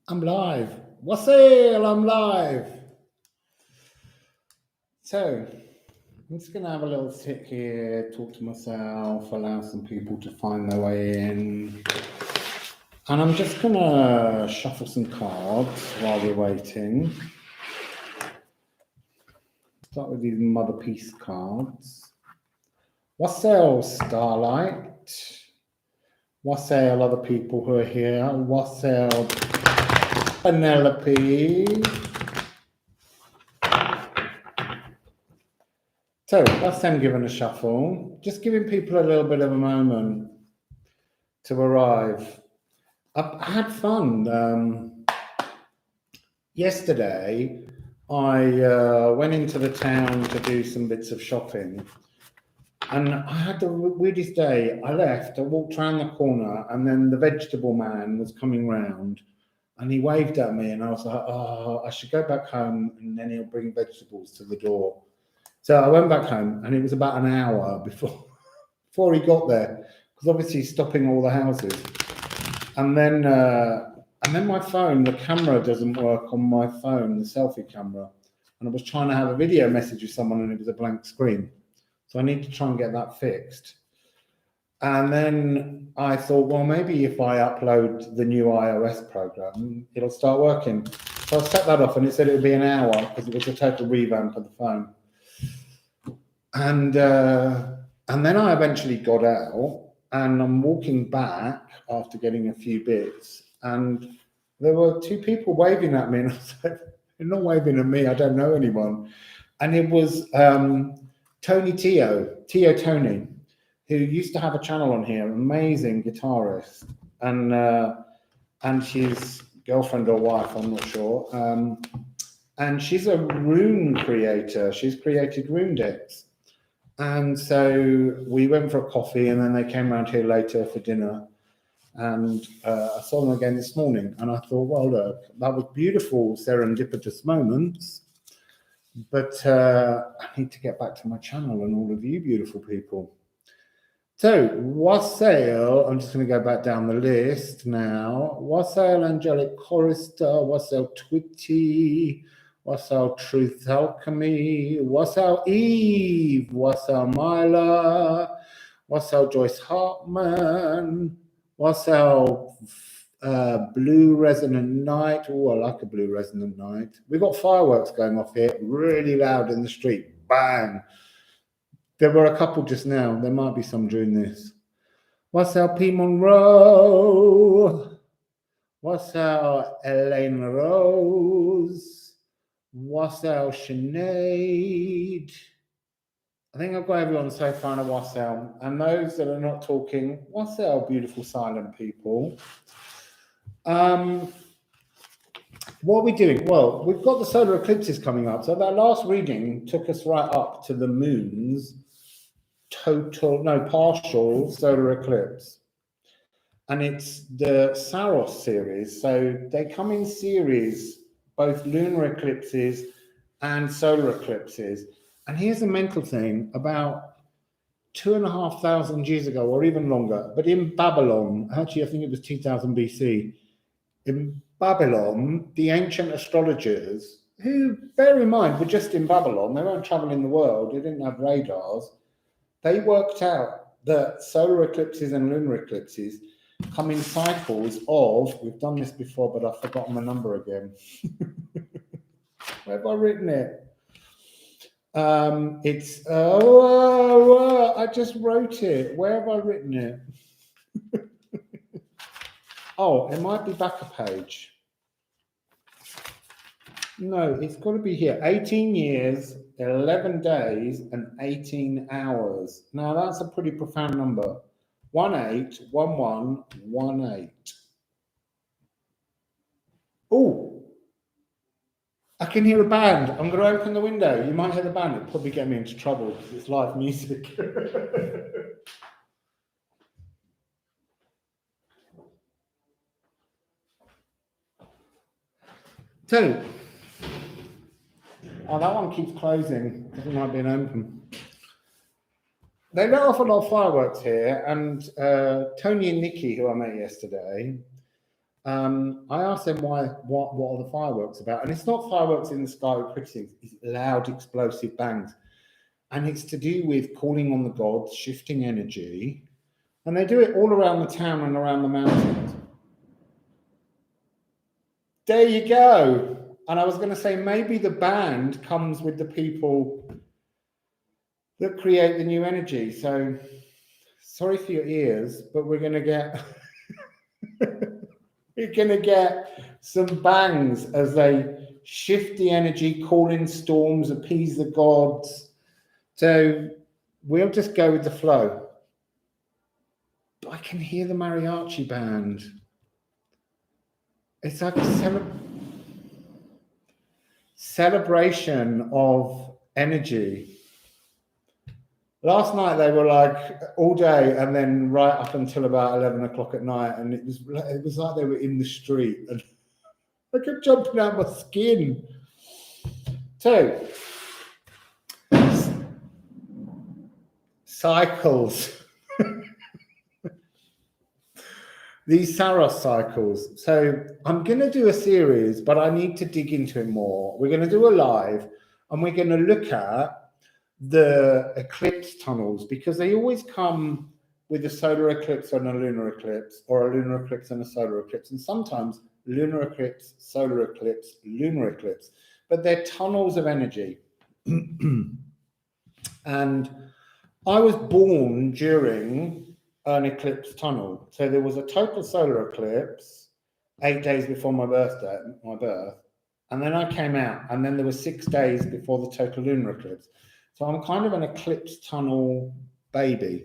I'm live. Wassail, I'm live. So, I'm just going to have a little sit here, talk to myself, allow some people to find their way in. And I'm just going to shuffle some cards while we're waiting. Start with these Motherpeace cards. Wassail, Starlight. Wassail, other people who are here. Wassail, Penelope. So that's them giving a shuffle, just giving people a little bit of a moment to arrive. I had fun. Yesterday, I went into the town to do some bits of shopping, and I had the weirdest day. I left, I walked around the corner, and then the vegetable man was coming round, and he waved at me, and I was like, oh, I should go back home, and then he'll bring vegetables to the door. So I went back home, and it was about an hour before he got there, because obviously he's stopping all the houses. And then my phone, the camera doesn't work on my phone, the selfie camera. And I was trying to have a video message with someone, and it was a blank screen. So I need to try and get that fixed. And then I thought, well, maybe if I upload the new iOS program, it'll start working. So I set that off, and it said it would be an hour, because it was a total revamp of the phone. And then I eventually got out, and I'm walking back after getting a few bits, and there were two people waving at me, and I was like, they're not waving at me, I don't know anyone. And it was Tony, who used to have a channel on here, amazing guitarist, and she's girlfriend or wife, I'm not sure. And she's a rune creator. She's created rune decks. And so we went for a coffee, and then they came around here later for dinner. And I saw them again this morning, and I thought, well, look, that was beautiful, serendipitous moments. But I need to get back to my channel and all of you beautiful people. So, Wassail, I'm just going to go back down the list now. Wassail, Angelic Chorister, Wassail Twitty, Wassail Truth Alchemy, Wassail Eve, Wassail Myla, Wassail Joyce Hartman, Wassail Blue Resonant Night. Oh, I like a Blue Resonant Night. We've got fireworks going off here, really loud in the street. Bang! There were a couple just now. There might be some during this. Wassail P. Monroe, Wassail Elaine Rose, Wassail Sinead. I think I've got everyone so far in a Wassail. And those that are not talking, Wassail, beautiful silent people. What are we doing? Well, we've got the solar eclipses coming up. So that last reading took us right up to the moon's partial solar eclipse. And it's the Saros series. So they come in series, both lunar eclipses and solar eclipses. And here's a mental thing, about 2,500 years ago, or even longer, but in Babylon, actually I think it was 2000 BC, in Babylon, the ancient astrologers, who, bear in mind, were just in Babylon, they weren't traveling the world, they didn't have radars, they worked out that solar eclipses and lunar eclipses come in cycles of, we've done this before, but I've forgotten the number again. Where have I written it? I just wrote it. Where have I written it? Oh, it might be back a page. No, it's got to be here. 18 years, 11 days, and 18 hours. Now, that's a pretty profound number. 181118. Oh, I can hear a band. I'm going to open the window. You might hear the band. It'll probably get me into trouble because it's live music. So, oh, that one keeps closing. Doesn't like being open. They let off a lot of fireworks here, and Tony and Nikki, who I met yesterday, I asked them what are the fireworks about, and it's not fireworks in the sky with pretty things. It's loud, explosive bangs, and it's to do with calling on the gods, shifting energy, and they do it all around the town and around the mountains. There you go. And I was going to say maybe the band comes with the people that create the new energy. So sorry for your ears, but we're going to get we're going to get some bangs as they shift the energy, call in storms, appease the gods. So we'll just go with the flow. But I can hear the mariachi band. It's like a celebration of energy. Last night they were like all day and then right up until about 11 o'clock at night, and it was like they were in the street, and I kept jumping out my skin. So cycles. These Saros cycles. So I'm going to do a series, but I need to dig into it more. We're going to do a live, and we're going to look at the eclipse tunnels, because they always come with a solar eclipse and a lunar eclipse, or a lunar eclipse and a solar eclipse, and sometimes lunar eclipse, solar eclipse, lunar eclipse. But they're tunnels of energy. And I was born during an eclipse tunnel. So there was a total solar eclipse 8 days before my birth, and then I came out, and then there were 6 days before the total lunar eclipse. So I'm kind of an eclipse tunnel baby.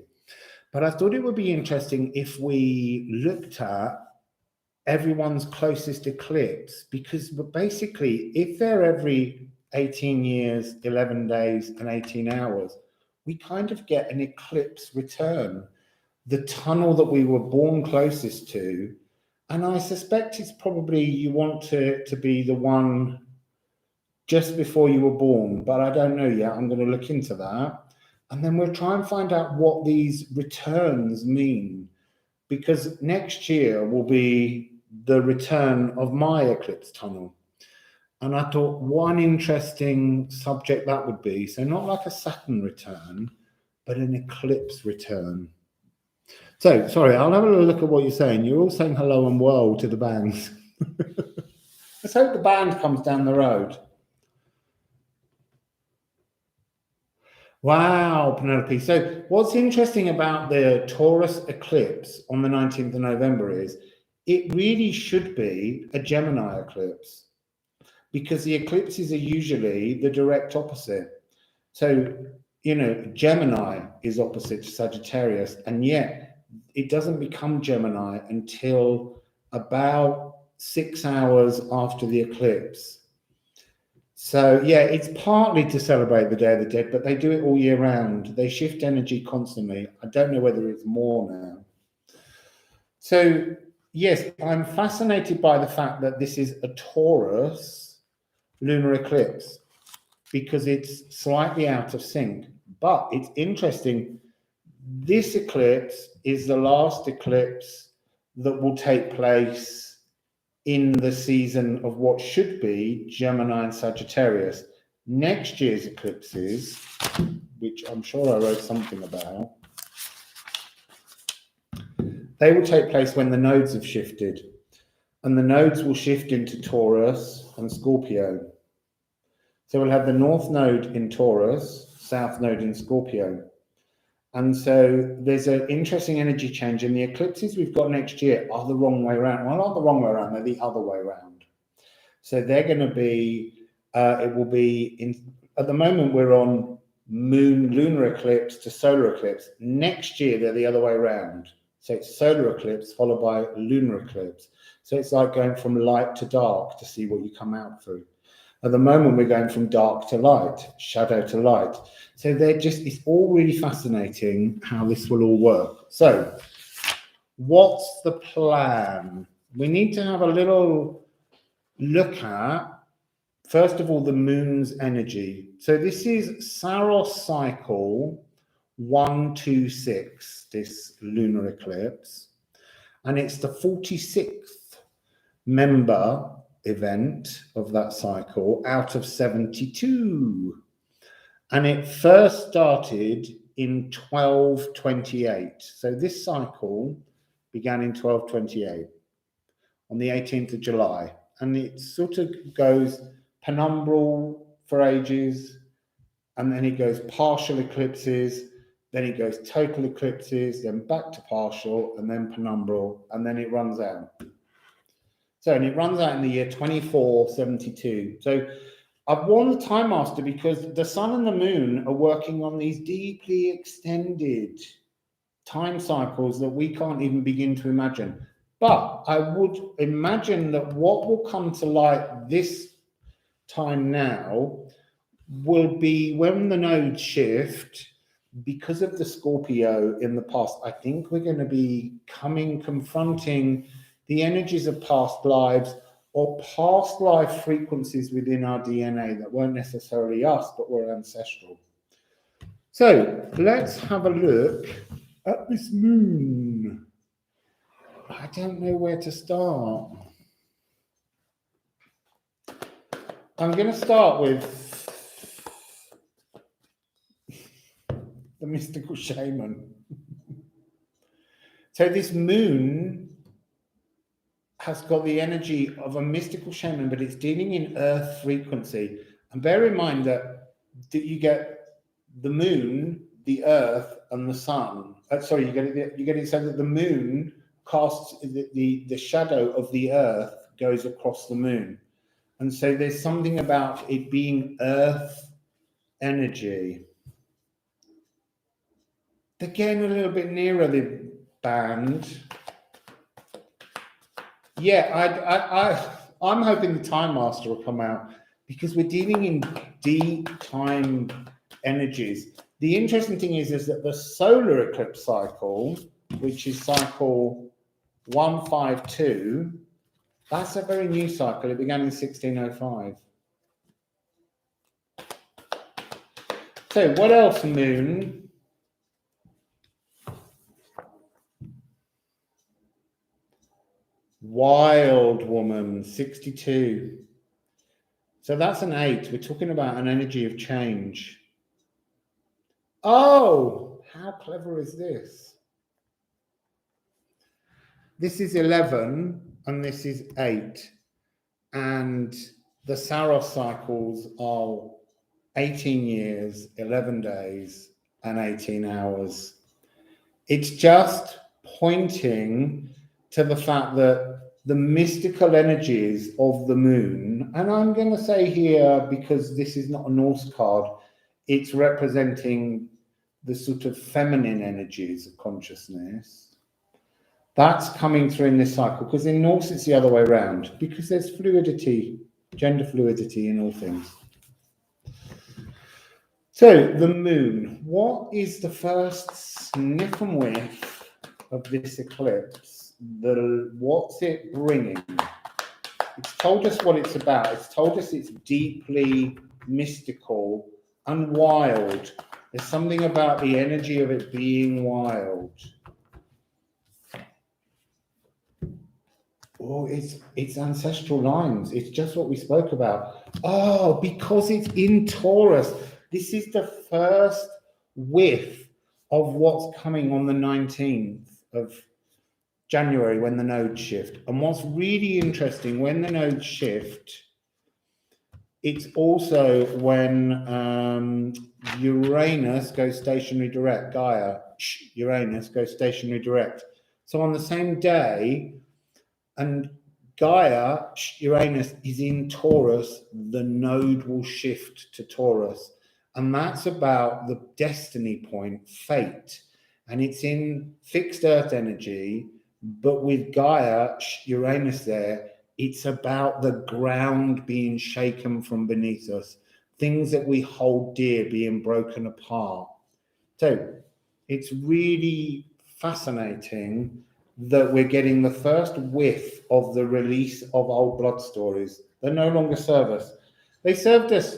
But I thought it would be interesting if we looked at everyone's closest eclipse, because basically if they're every 18 years, 11 days and 18 hours, we kind of get an eclipse return, the tunnel that we were born closest to. And I suspect it's probably you want to be the one just before you were born, but I don't know yet. I'm going to look into that. And then we'll try and find out what these returns mean, because next year will be the return of my eclipse tunnel. And I thought one interesting subject that would be, so not like a Saturn return, but an eclipse return. So, sorry, I'll have a little look at what you're saying. You're all saying hello and well to the bands. Let's hope the band comes down the road. Wow, Penelope. So what's interesting about the Taurus eclipse on the 19th of November is it really should be a Gemini eclipse, because the eclipses are usually the direct opposite. So, you know, Gemini is opposite to Sagittarius, and yet it doesn't become Gemini until about 6 hours after the eclipse. So, yeah, it's partly to celebrate the Day of the Dead, but they do it all year round. They shift energy constantly. I don't know whether it's more now. So, yes, I'm fascinated by the fact that this is a Taurus lunar eclipse, because it's slightly out of sync. But it's interesting. This eclipse is the last eclipse that will take place in the season of what should be Gemini and Sagittarius. Next year's eclipses, which I'm sure I wrote something about, they will take place when the nodes have shifted. And the nodes will shift into Taurus and Scorpio. So we'll have the North Node in Taurus, South Node in Scorpio. And so there's an interesting energy change, and the eclipses we've got next year are the wrong way around. Well, not the wrong way around, they're the other way around. So they're going to be, it will be, at the moment we're on lunar eclipse to solar eclipse. Next year, they're the other way around. So it's solar eclipse followed by lunar eclipse. So it's like going from light to dark to see what you come out through. At the moment, we're going from dark to light, shadow to light. So it's all really fascinating how this will all work. So what's the plan? We need to have a little look at, first of all, the moon's energy. So this is Saros cycle 126, this lunar eclipse. And it's the 46th member event of that cycle out of 72. And it first started in 1228. So this cycle began in 1228 on the 18th of July. And it sort of goes penumbral for ages, and then it goes partial eclipses, then it goes total eclipses, then back to partial, and then penumbral, and then it runs out. So, and it runs out in the year 2472. So I've worn the Time Master because the sun and the moon are working on these deeply extended time cycles that we can't even begin to imagine. But I would imagine that what will come to light this time now will be when the nodes shift. Because of the Scorpio in the past, I think we're going to be confronting the energies of past lives or past life frequencies within our DNA that weren't necessarily us, but were ancestral. So let's have a look at this moon. I don't know where to start. I'm going to start with the mystical shaman. So this moon has got the energy of a mystical shaman, but it's dealing in earth frequency. And bear in mind that you get the moon, the earth, and the sun. Sorry, you get it so that the moon casts the shadow of the earth goes across the moon. And so there's something about it being earth energy. They're getting a little bit nearer the band. Yeah, I'm hoping the Time Master will come out because we're dealing in deep time energies. The interesting thing is that the solar eclipse cycle, which is cycle 152, that's a very new cycle. It began in 1605. So what else, moon? Wild woman, 62. So that's an 8. We're talking about an energy of change. Oh, how clever is this? This is 11 and this is 8. And the Saros cycles are 18 years, 11 days, and 18 hours. It's just pointing to the fact that the mystical energies of the moon, and I'm going to say here, because this is not a Norse card, it's representing the sort of feminine energies of consciousness. That's coming through in this cycle, because in Norse it's the other way around, because there's fluidity, gender fluidity in all things. So, the moon. What is the first sniff and whiff of this eclipse? What's it bringing? It's told us what it's about. It's told us it's deeply mystical and wild. There's something about the energy of it being wild. Oh, it's ancestral lines. It's just what we spoke about. Oh, because it's in Taurus. This is the first whiff of what's coming on the 19th of January when the nodes shift. And what's really interesting, when the nodes shift, it's also when Uranus goes stationary direct, Gaïa, Uranus goes stationary direct. So on the same day, and Gaïa, Uranus is in Taurus, the node will shift to Taurus. And that's about the destiny point, fate. And it's in fixed earth energy, but with Gaïa, Uranus there, it's about the ground being shaken from beneath us, things that we hold dear being broken apart. So it's really fascinating that we're getting the first whiff of the release of old blood stories. They no longer serve us. They served us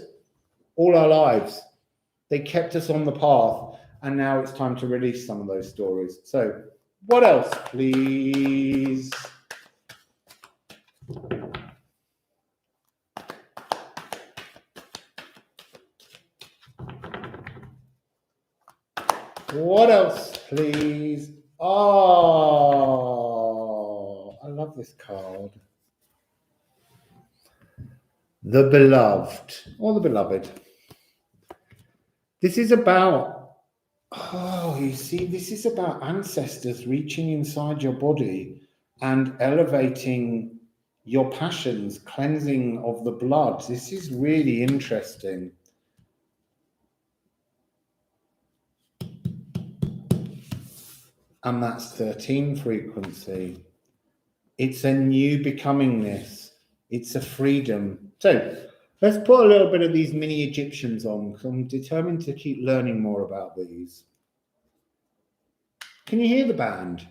all our lives. They kept us on the path, and now it's time to release some of those stories. So what else, please? What else, please? Oh, I love this card. The Beloved, or the Beloved. This is about, oh, you see, this is about ancestors reaching inside your body and elevating your passions, cleansing of the blood. This is really interesting. And that's 13 frequency. It's a new becomingness. It's a freedom. So let's put a little bit of these mini Egyptians on, because I'm determined to keep learning more about these. Can you hear the band?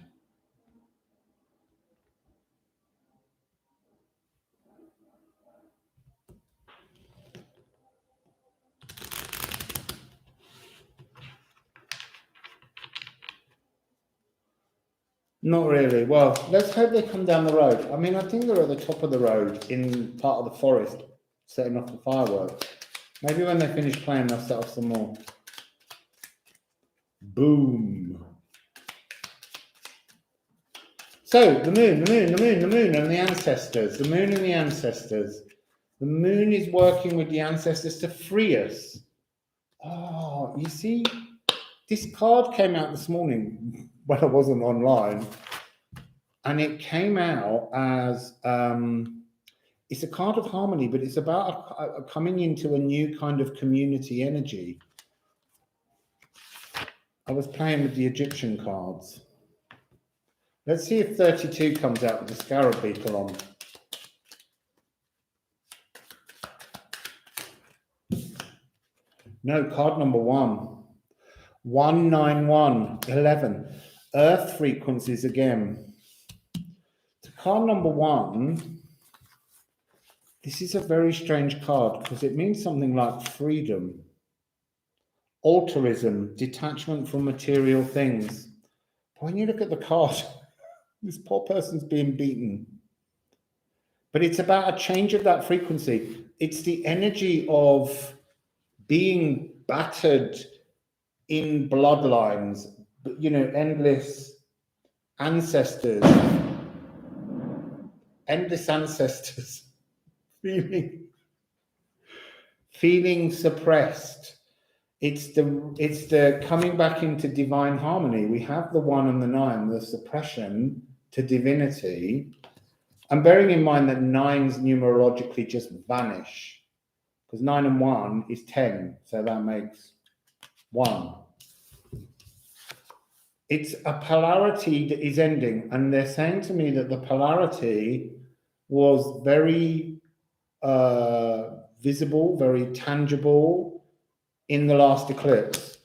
Not really. Well, let's hope they come down the road. I mean, I think they're at the top of the road in part of the forest, setting off the fireworks. Maybe when they finish playing, they'll set off some more. Boom. So, the moon, and the ancestors. The moon and the ancestors. The moon is working with the ancestors to free us. Oh, you see, this card came out this morning when I wasn't online. And it came out as, it's a card of harmony, but it's about coming into a new kind of community energy. I was playing with the Egyptian cards. Let's see if 32 comes out with the scarab beetle on. No, card number 1. 191, 11. Earth frequencies again. To card number 1, this is a very strange card because it means something like freedom, altruism, detachment from material things. But when you look at the card, this poor person's being beaten. But it's about a change of that frequency. It's the energy of being battered in bloodlines, you know, endless ancestors, feeling suppressed. It's the coming back into divine harmony. We have the 1 and the 9, the suppression to divinity, and bearing in mind that 9s numerologically just vanish, because 9 and 1 is 10, so that makes 1. It's a polarity that is ending, and they're saying to me that the polarity was very visible, very tangible in the last eclipse.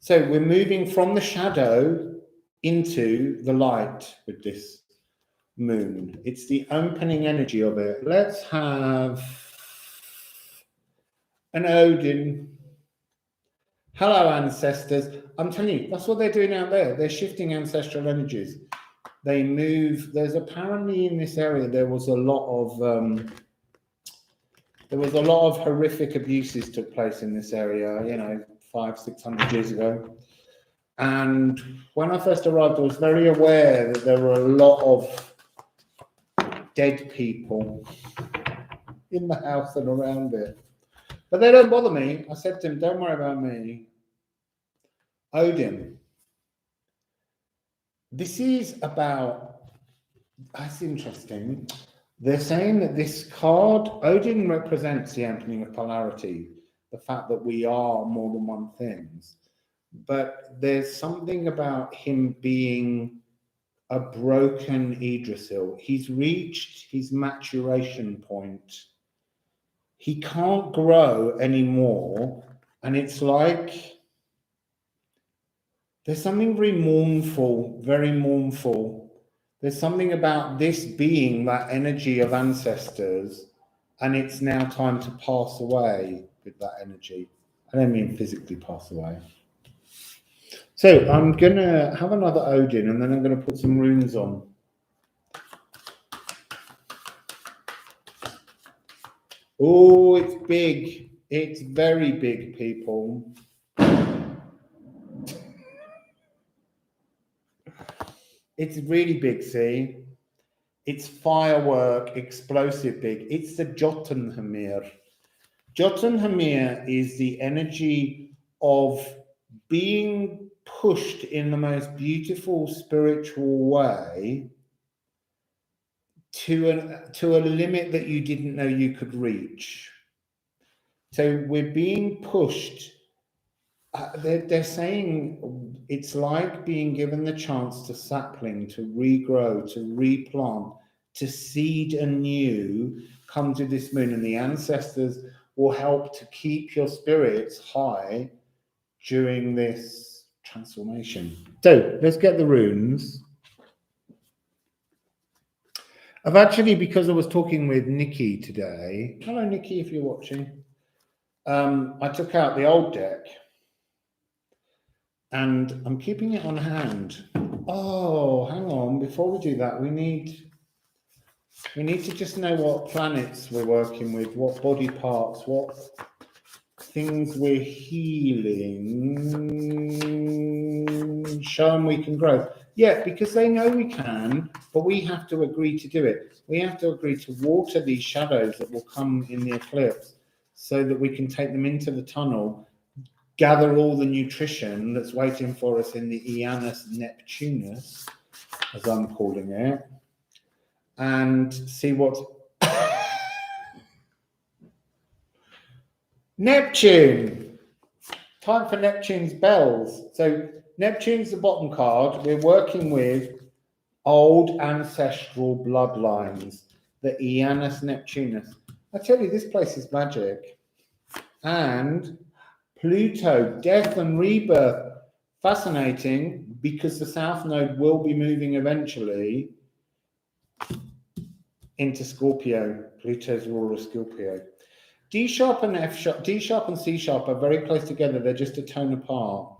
So we're moving from the shadow into the light with this moon. It's the opening energy of it. Let's have an Odin. Hello, ancestors. I'm telling you, that's what they're doing out there. They're shifting ancestral energies. They move. There's apparently in this area, there was a lot of horrific abuses took place in this area, you know, 500-600 years ago. And when I first arrived, I was very aware that there were a lot of dead people in the house and around it. But they don't bother me. I said to him, don't worry about me. Odin. This is about, that's interesting. They're saying that this card, Odin represents the opening of polarity, the fact that we are more than one thing. But there's something about him being a broken Yggdrasil. He's reached his maturation point. He can't grow anymore. And it's like there's something very mournful, very mournful. There's something about this being that energy of ancestors, and it's now time to pass away with that energy. I don't mean physically pass away. So I'm going to have another Odin, and then I'm going to put some runes on. Oh, it's big. It's very big, people. It's really big, see? It's firework, explosive big. It's the Jotunheimr. Jotunheimr is the energy of being pushed in the most beautiful spiritual way to a limit that you didn't know you could reach. So we're being pushed. They're saying it's like being given the chance to sapling, to regrow, to replant, to seed anew, come to this moon, and the ancestors will help to keep your spirits high during this transformation. So let's get the runes. I've actually, because I was talking with Nikki today, hello Nikki if you're watching, I took out the old deck and I'm keeping it on hand. Oh, hang on, before we do that, we need to just know what planets we're working with, what body parts, what things we're healing. Show them we can grow. Yeah, because they know we can, but we have to agree to do it. We have to agree to water these shadows that will come in the eclipse so that we can take them into the tunnel, gather all the nutrition that's waiting for us in the Uranus Neptunus, as I'm calling it, and see what... Neptune! Time for Neptune's bells. So Neptune's the bottom card. We're working with old ancestral bloodlines, the Uranus Neptunus. I tell you, this place is magic. And Pluto, death and rebirth. Fascinating, because the South Node will be moving eventually into Scorpio. Pluto's ruler of Scorpio. D sharp and F sharp, D sharp and C sharp are very close together. They're just a tone apart.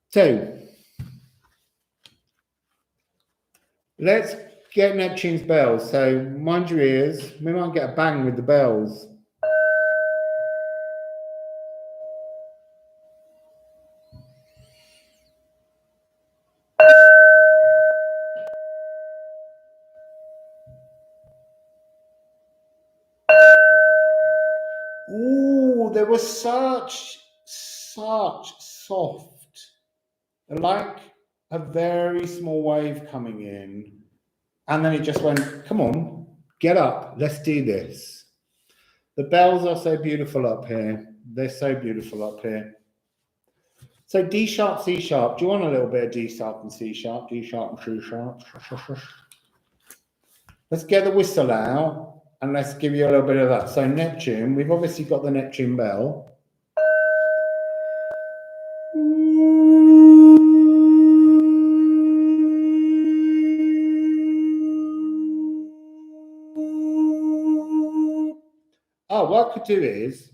So let's get Neptune's bells. So mind your ears. We might get a bang with the bells. Ooh, there was such soft, like a very small wave coming in. And then it just went, come on, get up, let's do this. The bells are so beautiful up here. They're so beautiful up here. So D sharp, C sharp. Do you want a little bit of D sharp and C sharp? D sharp and C sharp. Let's get the whistle out and let's give you a little bit of that. So Neptune, we've obviously got the Neptune bell. Oh, what I could do is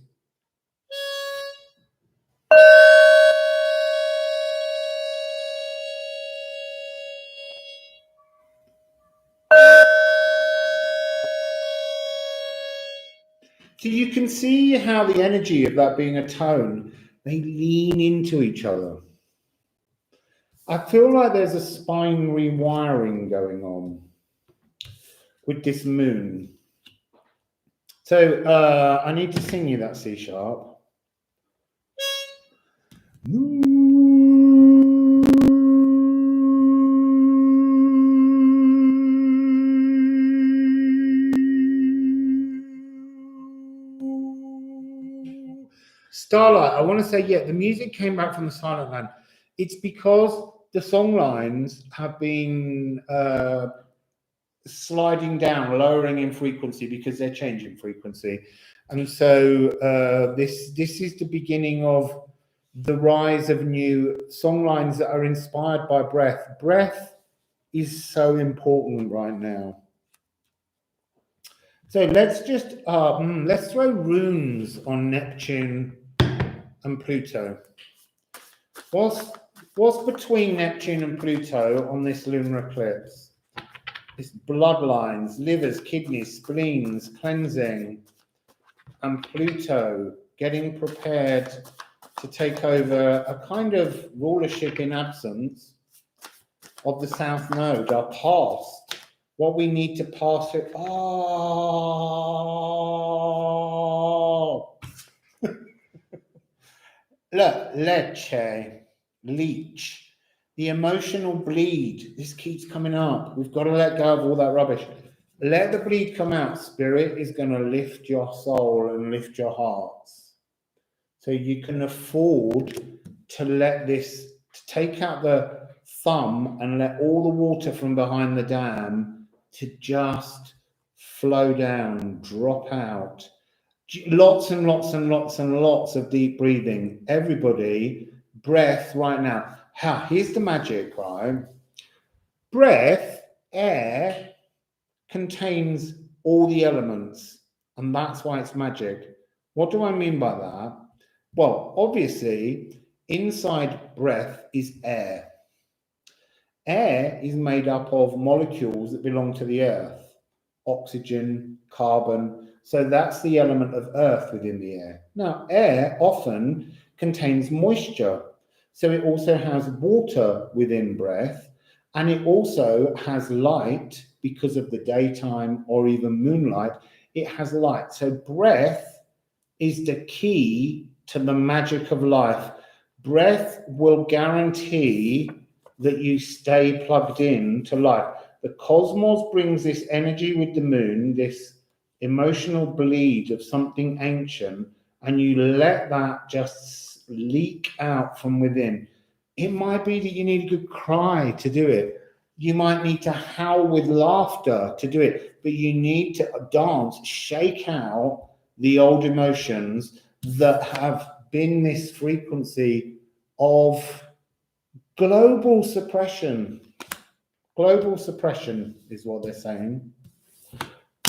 so you can see how the energy of that being a tone, they lean into each other. I feel like there's a spine rewiring going on with this moon. So I need to sing you that C sharp. Starlight, I want to say, yeah, the music came back from the Silent Land. It's because the song lines have been sliding down, lowering in frequency because they're changing frequency. And so this is the beginning of the rise of new song lines that are inspired by breath. Breath is so important right now. So let's just, let's throw runes on Neptune and Pluto. What's between Neptune and Pluto on this lunar eclipse? It's bloodlines, livers, kidneys, spleens, cleansing, and Pluto getting prepared to take over a kind of rulership in absence of the south node are past. What we need to pass it. Oh, look, leech, the emotional bleed. This keeps coming up. We've got to let go of all that rubbish. Let the bleed come out. Spirit is going to lift your soul and lift your hearts. So you can afford to let this, to take out the thumb and let all the water from behind the dam to just flow down, drop out. Lots and lots and lots and lots of deep breathing. Everybody, breath right now. Here's the magic, right? Breath, air, contains all the elements, and that's why it's magic. What do I mean by that? Well, obviously, inside breath is air. Air is made up of molecules that belong to the earth, oxygen, carbon. So that's the element of earth within the air. Now, air often contains moisture. So it also has water within breath, and it also has light because of the daytime or even moonlight. It has light. So breath is the key to the magic of life. Breath will guarantee that you stay plugged in to life. The cosmos brings this energy with the moon, this emotional bleed of something ancient, and you let that just leak out from within. It might be that you need a good cry to do it. You might need to howl with laughter to do it, but you need to dance, shake out the old emotions that have been this frequency of global suppression. Global suppression is what they're saying.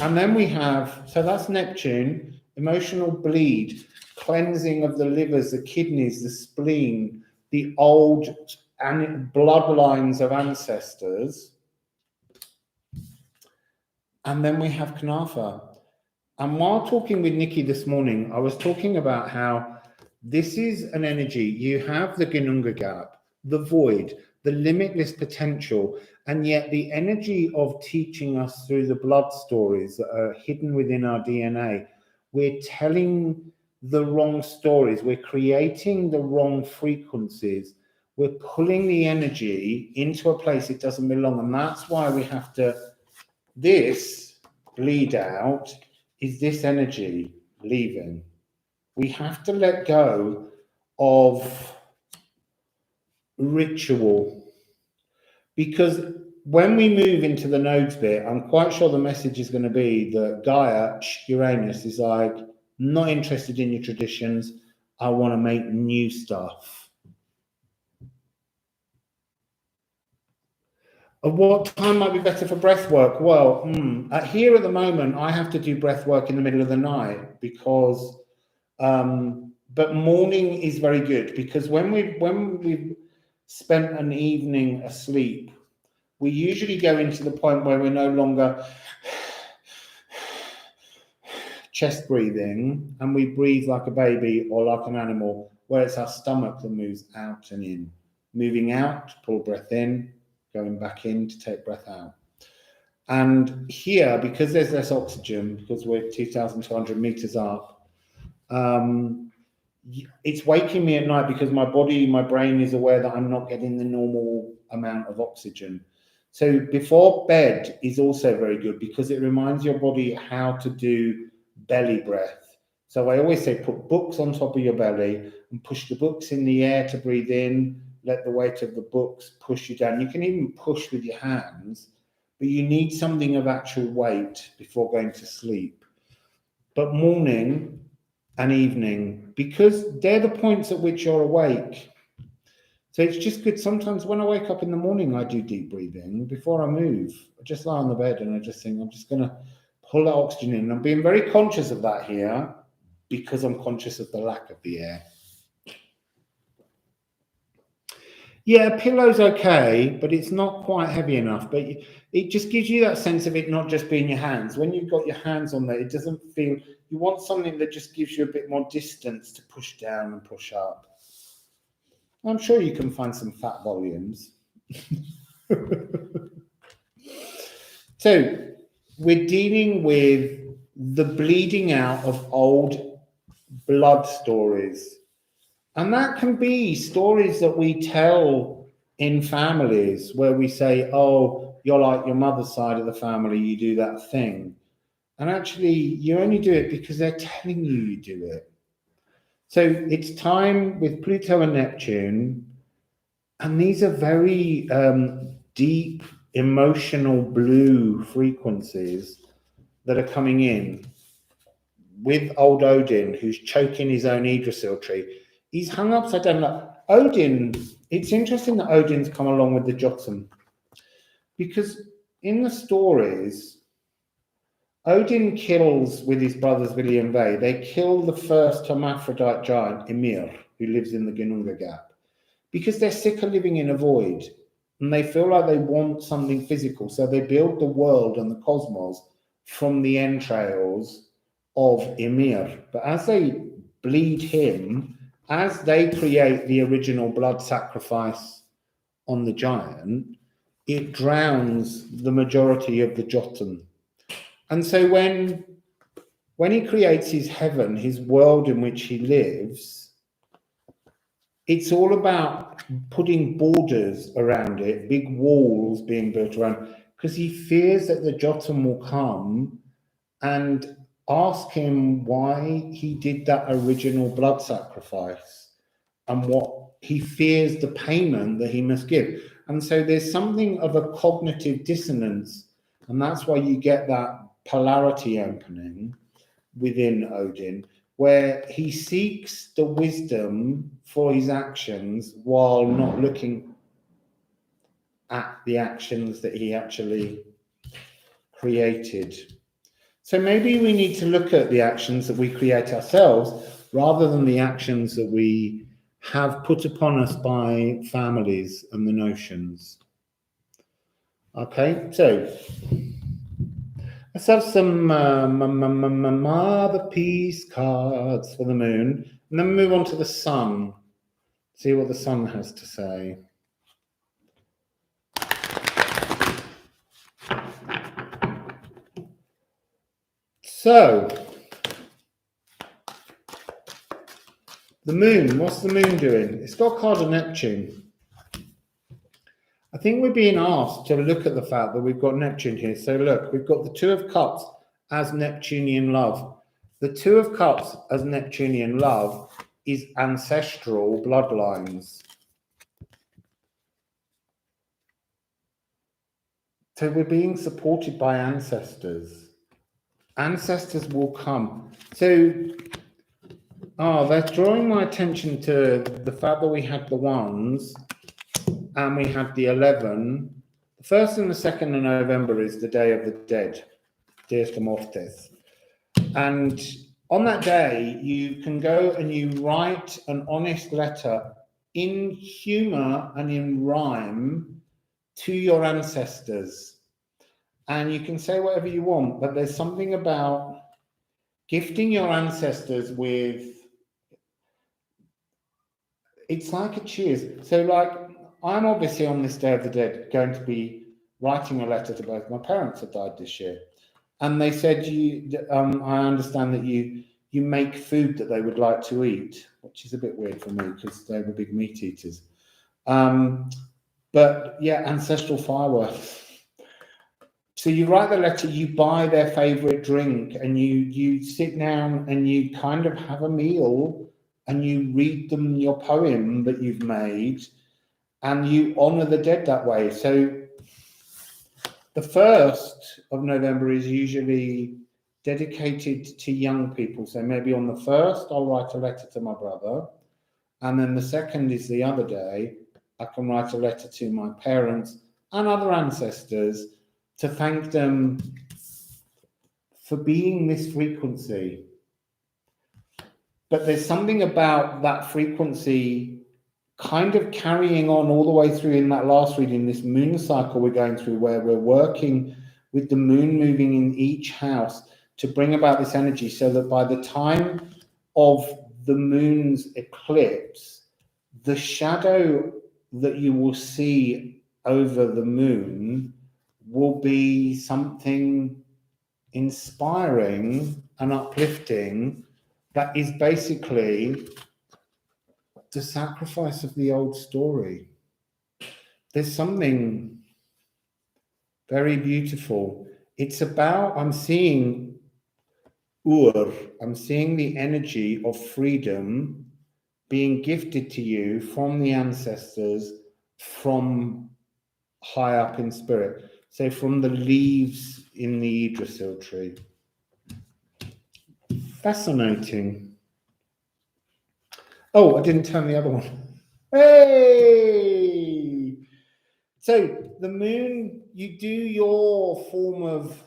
And then we have, so that's Neptune, emotional bleed, cleansing of the livers, the kidneys, the spleen, the old bloodlines of ancestors. And then we have Knafa. And while talking with Nikki this morning, I was talking about how this is an energy. You have the Ginunga gap, the void, the limitless potential, and yet the energy of teaching us through the blood stories that are hidden within our DNA. We're telling the wrong stories. We're creating the wrong frequencies. We're pulling the energy into a place it doesn't belong. And that's why we have to, this bleed out is this energy leaving. We have to let go of ritual, because when we move into the nodes bit, I'm quite sure the message is going to be that Gaia, Uranus, is like, not interested in your traditions. I want to make new stuff. What time might be better for breath work? Well, here at the moment, I have to do breath work in the middle of the night because, but morning is very good, because when we've spent an evening asleep, we usually go into the point where we're no longer chest breathing, and we breathe like a baby or like an animal, where it's our stomach that moves out and in. Moving out to pull breath in, going back in to take breath out. And here, because there's less oxygen, because we're 2,200 meters up, it's waking me at night because my body, my brain is aware that I'm not getting the normal amount of oxygen. So before bed is also very good, because it reminds your body how to do belly breath. So I always say, put books on top of your belly and push the books in the air to breathe in. Let the weight of the books push you down. You can even push with your hands, but you need something of actual weight before going to sleep. But morning and evening, because they're the points at which you're awake. So it's just good. Sometimes when I wake up in the morning, I do deep breathing before I move. I just lie on the bed and I just think, I'm just going to pull that oxygen in. I'm being very conscious of that here because I'm conscious of the lack of the air. Yeah, a pillow's okay, but it's not quite heavy enough. But it just gives you that sense of it not just being your hands. When you've got your hands on there, it doesn't feel... You want something that just gives you a bit more distance to push down and push up. I'm sure you can find some fat volumes. So we're dealing with the bleeding out of old blood stories. And that can be stories that we tell in families where we say, oh, you're like your mother's side of the family, you do that thing. And actually, you only do it because they're telling you you do it. So it's time with Pluto and Neptune, and these are very deep, emotional blue frequencies that are coming in with old Odin, who's choking his own Yggdrasil tree. He's hung upside down. Like Odin, it's interesting that Odin's come along with the Jotun, because in the stories, Odin kills with his brothers Vili and Ve. They kill the first hermaphrodite giant, Ymir, who lives in the Ginnunga Gap, because they're sick of living in a void and they feel like they want something physical. So they build the world and the cosmos from the entrails of Ymir. But as they bleed him, as they create the original blood sacrifice on the giant, it drowns the majority of the Jotun. And so when he creates his heaven, his world in which he lives, it's all about putting borders around it, big walls being built around, because he fears that the Jotun will come and ask him why he did that original blood sacrifice and what he fears the payment that he must give. And so there's something of a cognitive dissonance, and that's why you get that polarity opening within Odin, where he seeks the wisdom for his actions while not looking at the actions that he actually created. So maybe we need to look at the actions that we create ourselves rather than the actions that we have put upon us by families and the notions. Okay, so let's have some Motherpeace cards for the moon, and then move on to the sun. See what the sun has to say. So, the moon, what's the moon doing? It's got a card of Neptune. I think we're being asked to look at the fact that we've got Neptune here. So look, we've got the Two of Cups as Neptunian love. The Two of Cups as Neptunian love is ancestral bloodlines. So we're being supported by ancestors. Ancestors will come. So, they're drawing my attention to the fact that we had the ones and we had the 11. The 1st and the 2nd of November is the Day of the Dead, Dies de Mortes. And on that day, you can go and you write an honest letter in humor and in rhyme to your ancestors. And you can say whatever you want, but there's something about gifting your ancestors with, it's like a cheers. So like, I'm obviously on this Day of the Dead going to be writing a letter to both my parents that died this year. And they said, I understand that you make food that they would like to eat, which is a bit weird for me because they were big meat eaters. But yeah, ancestral fireworks. So you write the letter, you buy their favorite drink, and you sit down and you kind of have a meal and you read them your poem that you've made and you honor the dead that way. So the 1st of November is usually dedicated to young people. So maybe on the 1st, I'll write a letter to my brother. And then the 2nd is the other day. I can write a letter to my parents and other ancestors to thank them for being this frequency. But there's something about that frequency kind of carrying on all the way through in that last reading, this moon cycle we're going through, where we're working with the moon moving in each house to bring about this energy so that by the time of the moon's eclipse, the shadow that you will see over the moon will be something inspiring and uplifting that is basically the sacrifice of the old story. There's something very beautiful. It's about, I'm seeing I'm seeing the energy of freedom being gifted to you from the ancestors, from high up in spirit. So from the leaves in the Yggdrasil tree. Fascinating. Oh, I didn't turn the other one. Hey! So the moon, you do your form of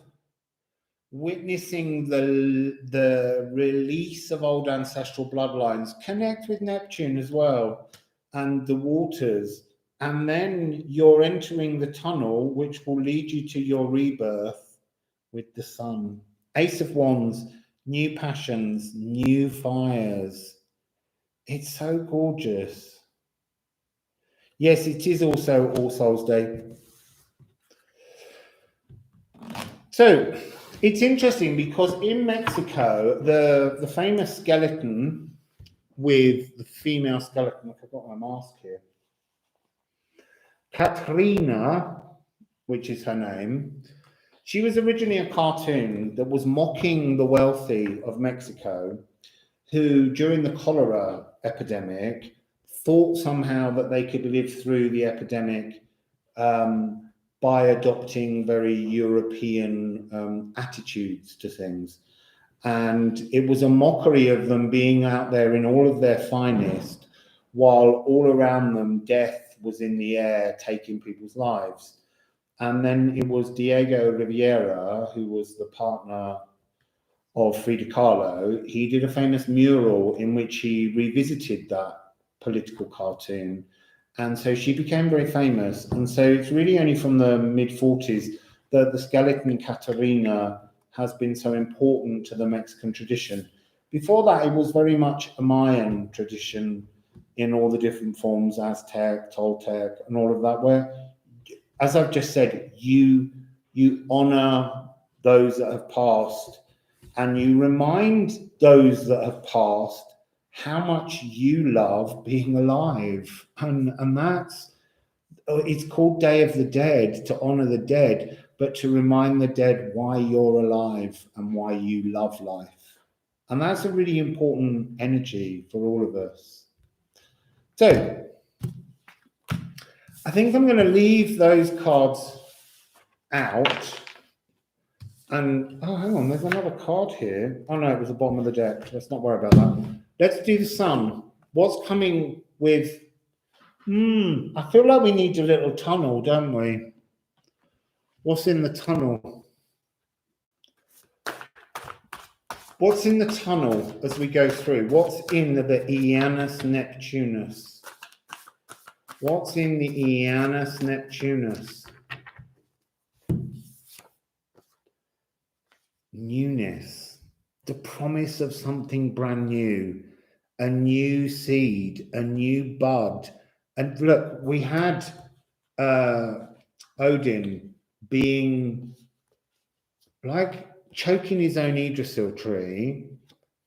witnessing the release of old ancestral bloodlines. Connect with Neptune as well and the waters. And then you're entering the tunnel, which will lead you to your rebirth with the sun. Ace of Wands, new passions, new fires. It's so gorgeous. Yes, it is also All Souls Day. So it's interesting because in Mexico, the famous skeleton with the female skeleton, I forgot my mask here, Katrina, which is her name, she was originally a cartoon that was mocking the wealthy of Mexico, who during the cholera epidemic thought somehow that they could live through the epidemic by adopting very European attitudes to things. And it was a mockery of them being out there in all of their finest, while all around them death was in the air, taking people's lives. And then it was Diego Rivera, who was the partner of Frida Kahlo. He did a famous mural in which he revisited that political cartoon. And so she became very famous. And so it's really only from the mid-40s that the skeleton Catarina has been so important to the Mexican tradition. Before that, it was very much a Mayan tradition in all the different forms, Aztec, Toltec, and all of that, where, as I've just said, you honor those that have passed, and you remind those that have passed how much you love being alive. And that's, it's called Day of the Dead, to honor the dead, but to remind the dead why you're alive and why you love life. And that's a really important energy for all of us. So I think I'm going to leave those cards out. And, oh, hang on, there's another card here. Oh, no, it was the bottom of the deck. Let's not worry about that. Let's do the sun. What's coming with... I feel like we need a little tunnel, don't we? What's in the tunnel? What's in the tunnel as we go through? What's in the Uranus Neptunus? What's in the Uranus Neptunus? Newness, the promise of something brand new, a new seed, a new bud. And look, we had Odin being like choking his own Yggdrasil tree,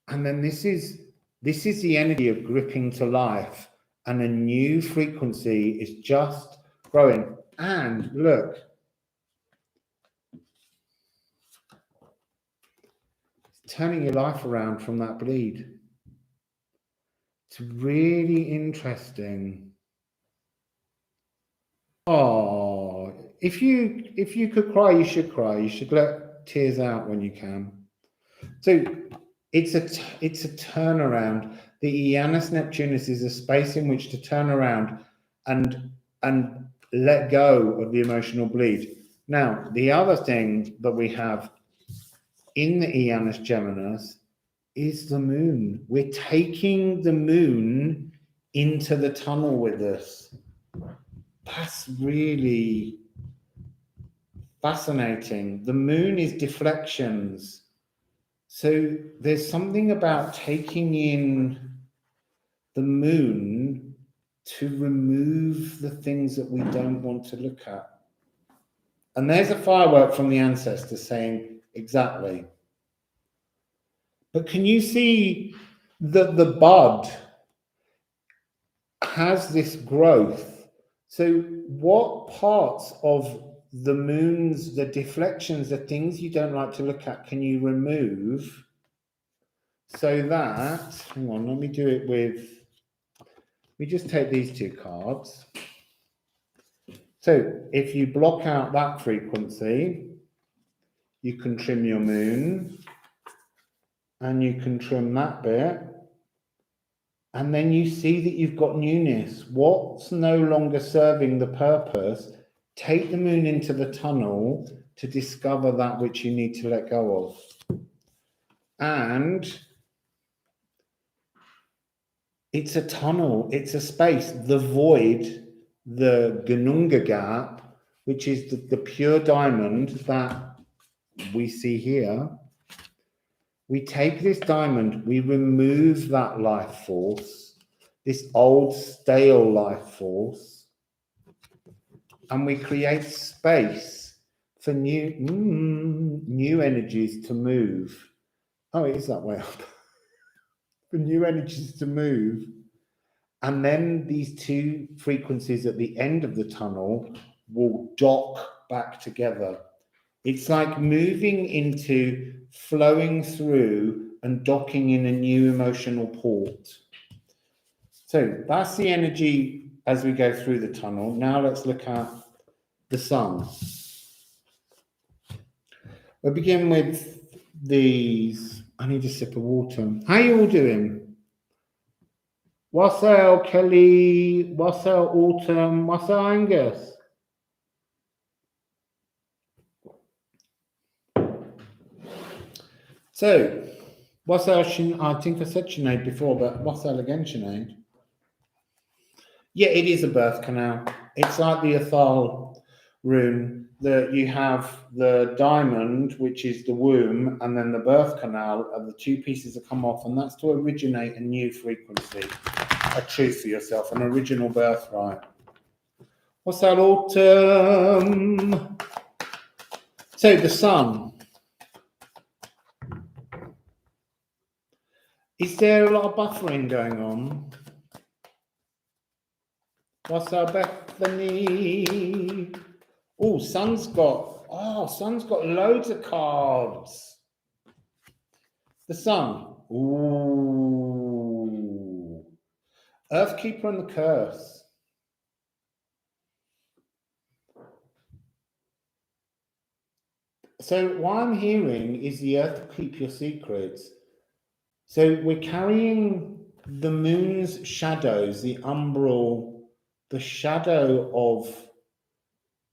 and then this is the energy of gripping to life, and a new frequency is just growing. And look, turning your life around from that bleed. It's really interesting. Oh, if you could cry, you should cry. You should let tears out when you can. So it's a turnaround. The Uranus Neptunus is a space in which to turn around and let go of the emotional bleed. Now, the other thing that we have in the Uranus Geminis is the moon. We're taking the moon into the tunnel with us. That's really fascinating. The moon is deflections. So there's something about taking in the moon to remove the things that we don't want to look at. And there's a firework from the ancestors saying exactly. But can you see that the bud has this growth? So what parts of the moons, the deflections, the things you don't like to look at, can you remove so that, hang on, let me do it with, we just take these two cards. So if you block out that frequency, you can trim your moon and you can trim that bit. And then you see that you've got newness. What's no longer serving the purpose? Take the moon into the tunnel to discover that which you need to let go of. And it's a tunnel, it's a space, the void, the Gnunga gap, which is the pure diamond that we see here. We take this diamond, we remove that life force, this old stale life force, and we create space for new energies to move. Oh, it is that way up. For new energies to move. And then these two frequencies at the end of the tunnel will dock back together. It's like moving into, flowing through and docking in a new emotional port. So that's the energy as we go through the tunnel. Now let's look at the sun. We'll begin with these. I need a sip of water. How are you all doing? Wassail, Kelly, Wassail, Autumn, Wassail, Angus. So, Wassail, I think I said Sinead before, but Wassail again, Sinead. Yeah, it is a birth canal. It's like the Athal rune, that you have the diamond, which is the womb, and then the birth canal are the two pieces that come off, and that's to originate a new frequency, a truth for yourself, an original birthright. Wassail, Autumn. So, the sun. Is there a lot of buffering going on? Wassail, Bethany. Oh, Sun's got loads of cards. The Sun. Ooh. Earthkeeper and the Curse. So what I'm hearing is the Earth will keep your secrets. So we're carrying the moon's shadows, the umbral, the shadow of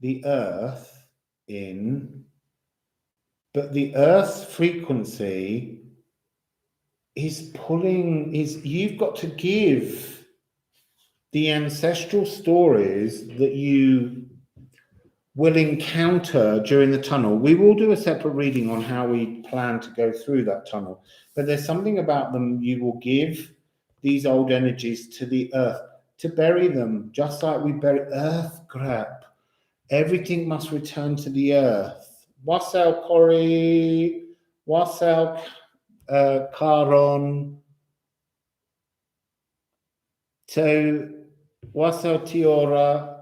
the Earth in, but the Earth's frequency is pulling, you've got to give the ancestral stories that you will encounter during the tunnel. We will do a separate reading on how we plan to go through that tunnel, but there's something about them. You will give these old energies to the Earth to bury them, just like we bury Earth crap. Everything must return to the Earth. Wassail, Corey. Wassail, Caron. So, Wassail, Tiora.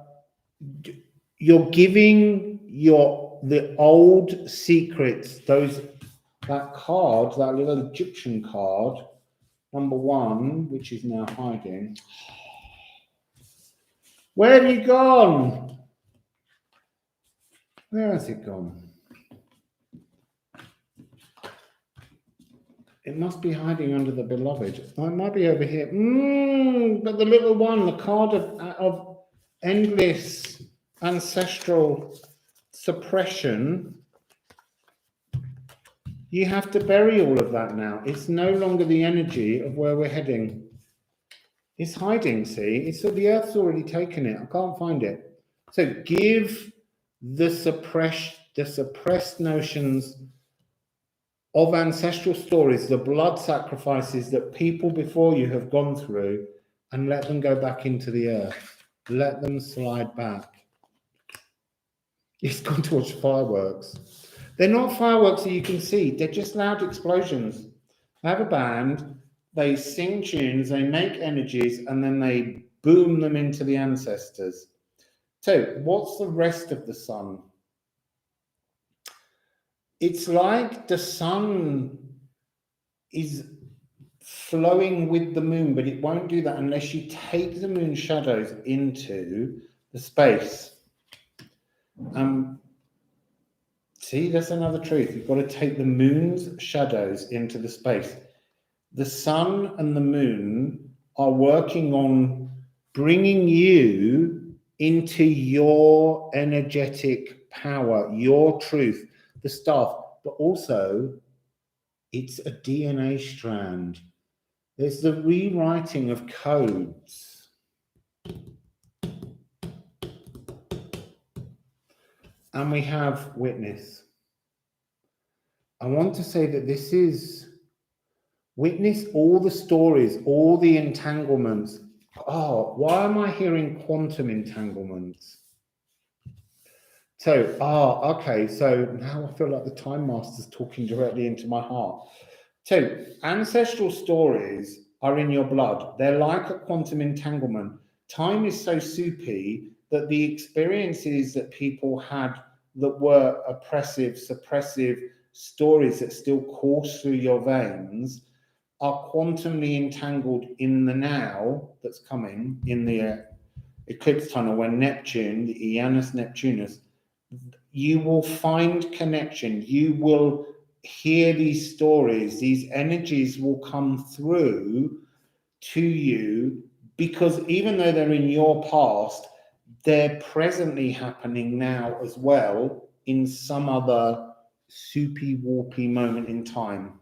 You're giving the old secrets, that card, that little Egyptian card, number 1, which is now hiding. Where have you gone? Where has it gone? It must be hiding under the beloved. Oh, it might be over here. But the little one, the card of endless ancestral suppression, you have to bury all of that now. It's no longer the energy of where we're heading. It's hiding, see? The Earth's already taken it. I can't find it. So give the suppressed notions of ancestral stories, the blood sacrifices that people before you have gone through, and let them go back into the earth. Let them slide back. He's gone to watch fireworks. They're not fireworks that you can see. They're just loud explosions. They have a band. They sing tunes. They make energies, and then they boom them into the ancestors. So, what's the rest of the sun? It's like the sun is flowing with the moon, but it won't do that unless you take the moon's shadows into the space. See, that's another truth. You've got to take the moon's shadows into the space. The sun and the moon are working on bringing you into your energetic power, your truth, the stuff, but also it's a DNA strand. There's the rewriting of codes. And we have witness. I want to say that this is witness all the stories, all the entanglements. Oh, why am I hearing quantum entanglements? So, okay. So now I feel like the Time Master's talking directly into my heart. So, ancestral stories are in your blood. They're like a quantum entanglement. Time is so soupy that the experiences that people had that were oppressive, suppressive stories that still course through your veins are quantumly entangled in the now that's coming in the eclipse tunnel when Neptune, the Uranus Neptunus, you will find connection. You will hear these stories. These energies will come through to you because even though they're in your past, they're presently happening now as well in some other soupy, warpy moment in time.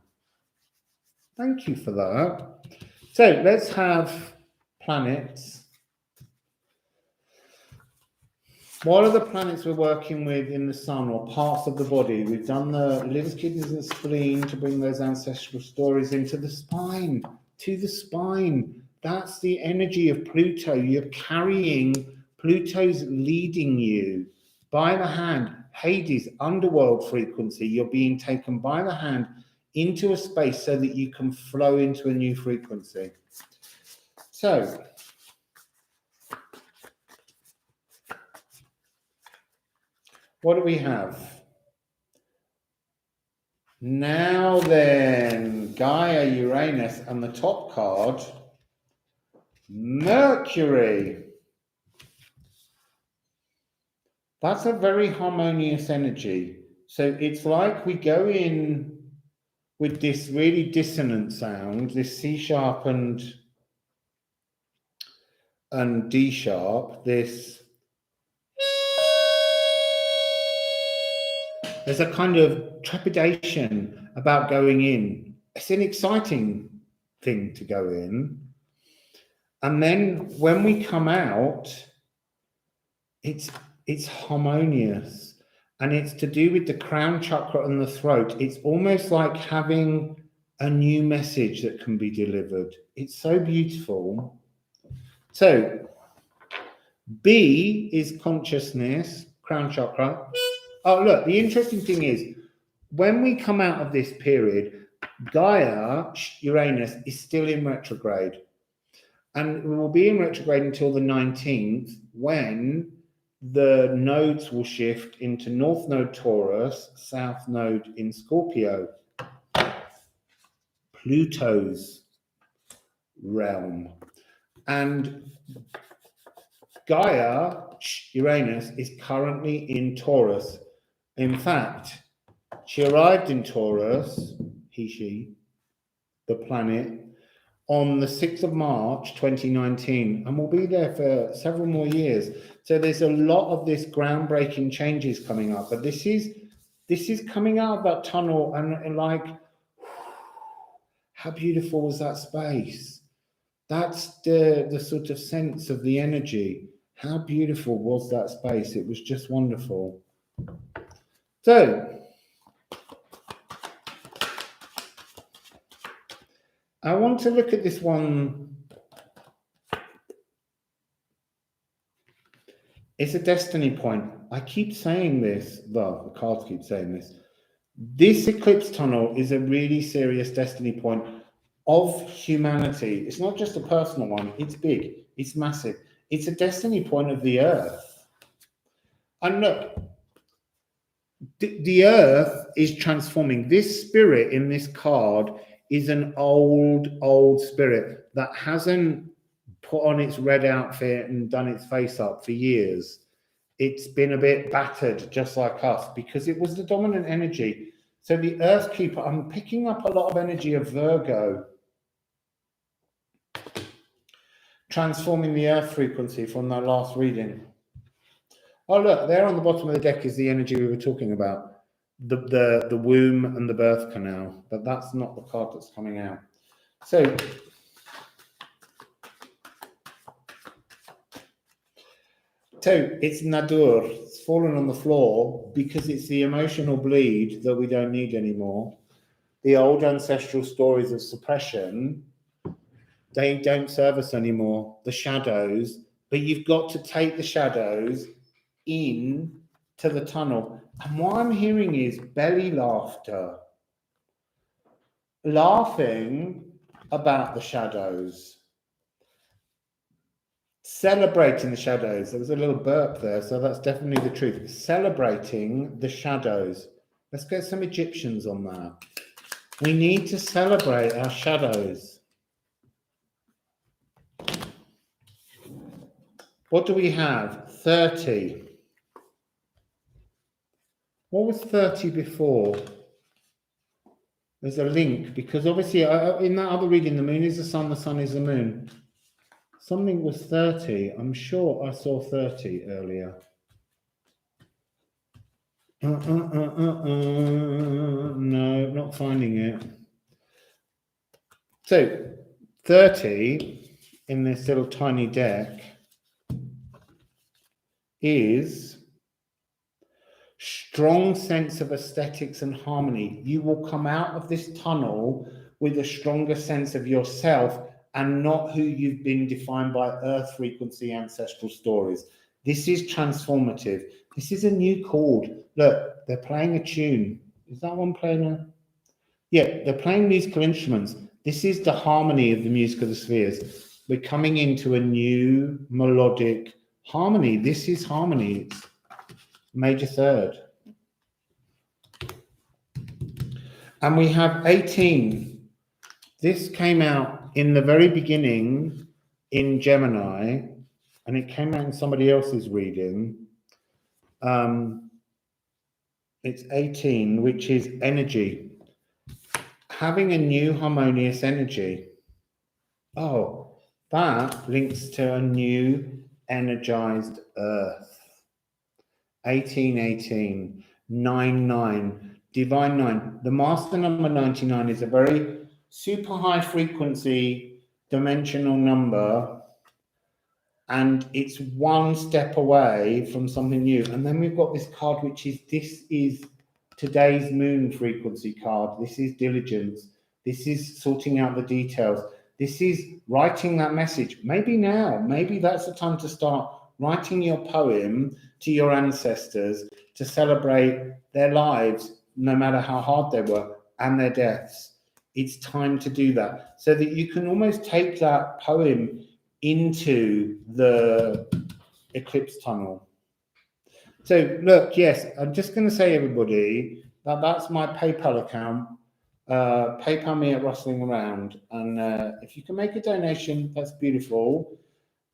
Thank you for that. So let's have planets. What are the planets we're working with in the sun or parts of the body? We've done the liver, kidneys, and spleen to bring those ancestral stories into the spine, to the spine. That's the energy of Pluto. You're carrying, Pluto's leading you by the hand. Hades, underworld frequency. You're being taken by the hand into a space so that you can flow into a new frequency. So, what do we have? Now then, Gaia, Uranus, and the top card, Mercury. That's a very harmonious energy. So it's like we go in with this really dissonant sound, this C sharp and D sharp, this. There's a kind of trepidation about going in. It's an exciting thing to go in. And then when we come out, it's harmonious. And it's to do with the crown chakra and the throat. It's almost like having a new message that can be delivered. It's so beautiful. So, B is consciousness, crown chakra. Oh, look, the interesting thing is, when we come out of this period, Gaia, Uranus, is still in retrograde. And it will be in retrograde until the 19th, when the nodes will shift into North Node Taurus, South Node in Scorpio, Pluto's realm. And Gaia, Uranus, is currently in Taurus. In fact, she arrived in Taurus, she, the planet, on the 6th of March 2019, and will be there for several more years. So there's a lot of this groundbreaking changes coming up, but this is coming out of that tunnel, and like, how beautiful was that space? That's the sort of sense of the energy. How beautiful was that space? It was just wonderful. So, I want to look at this one It's a destiny point. I keep saying this, well, the cards keep saying this. This eclipse tunnel is a really serious destiny point of humanity. It's not just a personal one. It's big. It's massive. It's a destiny point of the earth. And look, the earth is transforming. This spirit in this card is an old spirit that hasn't put on its red outfit and done its face up for years. It's been a bit battered, just like us, because it was the dominant energy. So the Earth Keeper, I'm picking up a lot of energy of Virgo, transforming the Earth frequency from that last reading. Oh, look, there on the bottom of the deck is the energy we were talking about, the womb and the birth canal, but that's not the card that's coming out. So it's Nadur, it's fallen on the floor because it's the emotional bleed that we don't need anymore. The old ancestral stories of suppression, they don't serve us anymore. The shadows, but you've got to take the shadows in to the tunnel. And what I'm hearing is belly laughter. Laughing about the shadows. Celebrating the shadows. There was a little burp there, so that's definitely the truth. Celebrating the shadows. Let's get some Egyptians on that. We need to celebrate our shadows. What do we have? 30. What was 30 before? There's a link, because obviously in that other reading, the moon is the sun is the moon. Something was 30. I'm sure I saw 30 earlier. No, not finding it. So 30 in this little tiny deck is strong sense of aesthetics and harmony. You will come out of this tunnel with a stronger sense of yourself and not who you've been defined by earth frequency ancestral stories. This is transformative. This is a new chord. Look, they're playing a tune. Is that one playing a... Yeah, they're playing musical instruments. This is the harmony of the music of the spheres. We're coming into a new melodic harmony. This is harmony. It's major third. And we have 18. This came out in the very beginning in Gemini, and it came out in somebody else's reading. It's 18, which is energy. Having a new harmonious energy. Oh, that links to a new energized earth. 1818, 99, divine 9. The master number 99 is a very super high frequency dimensional number, and it's one step away from something new. And then we've got this card, which is, this is today's moon frequency card. This is diligence. This is sorting out the details. This is writing that message. Maybe now, maybe that's the time to start writing your poem to your ancestors to celebrate their lives, no matter how hard they were, and their deaths. It's time to do that so that you can almost take that poem into the eclipse tunnel. So look, yes, I'm just going to say, everybody, that that's my PayPal account. PayPal me at Rustling Around, and if you can make a donation, that's beautiful.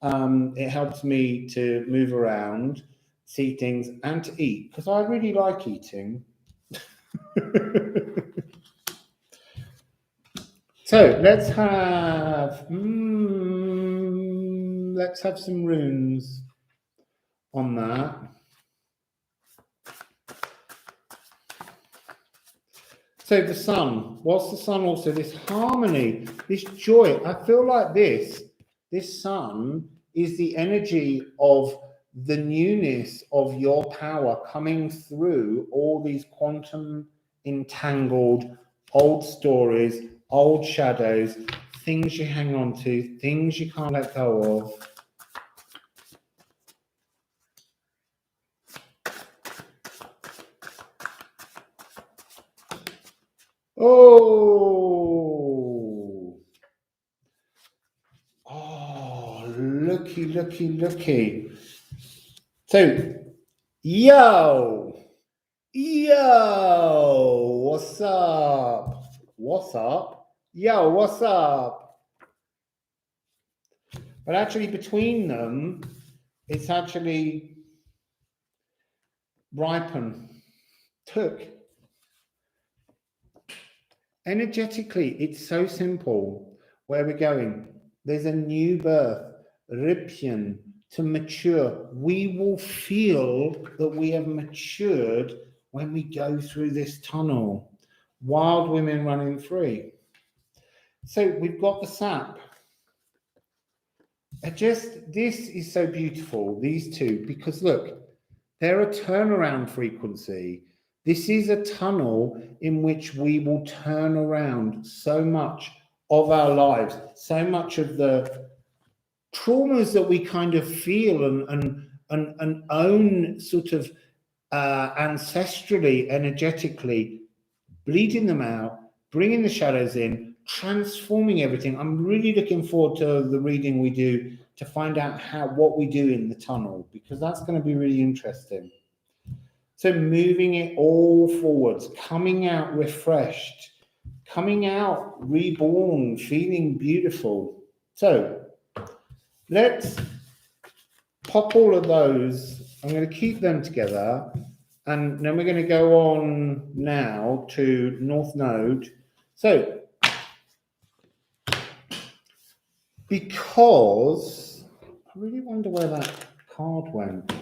It helps me to move around, see things, and to eat, because I really like eating. So let's have some runes on that. So the sun, what's the sun also? This harmony, this joy. I feel like this sun is the energy of the newness of your power coming through all these quantum entangled old stories, old shadows, things you hang on to, things you can't let go of. Oh, looky. So, yo, what's up? Yo, what's up? But actually, between them, it's actually took. Energetically, it's so simple. Where we're going, there's a new birth, Rippchen, to mature. We will feel that we have matured when we go through this tunnel. Wild women running free. So we've got the sap. This is so beautiful, these two, because look, they're a turnaround frequency. This is a tunnel in which we will turn around so much of our lives, so much of the traumas that we kind of feel and own sort of ancestrally, energetically, bleeding them out, bringing the shadows in, transforming everything. I'm really looking forward to the reading we do to find out what we do in the tunnel, because that's going to be really interesting. So moving it all forwards, coming out refreshed, coming out reborn, feeling beautiful. So let's pop all of those. I'm going to keep them together, and then we're going to go on now to North Node. So because I really wonder where that card went.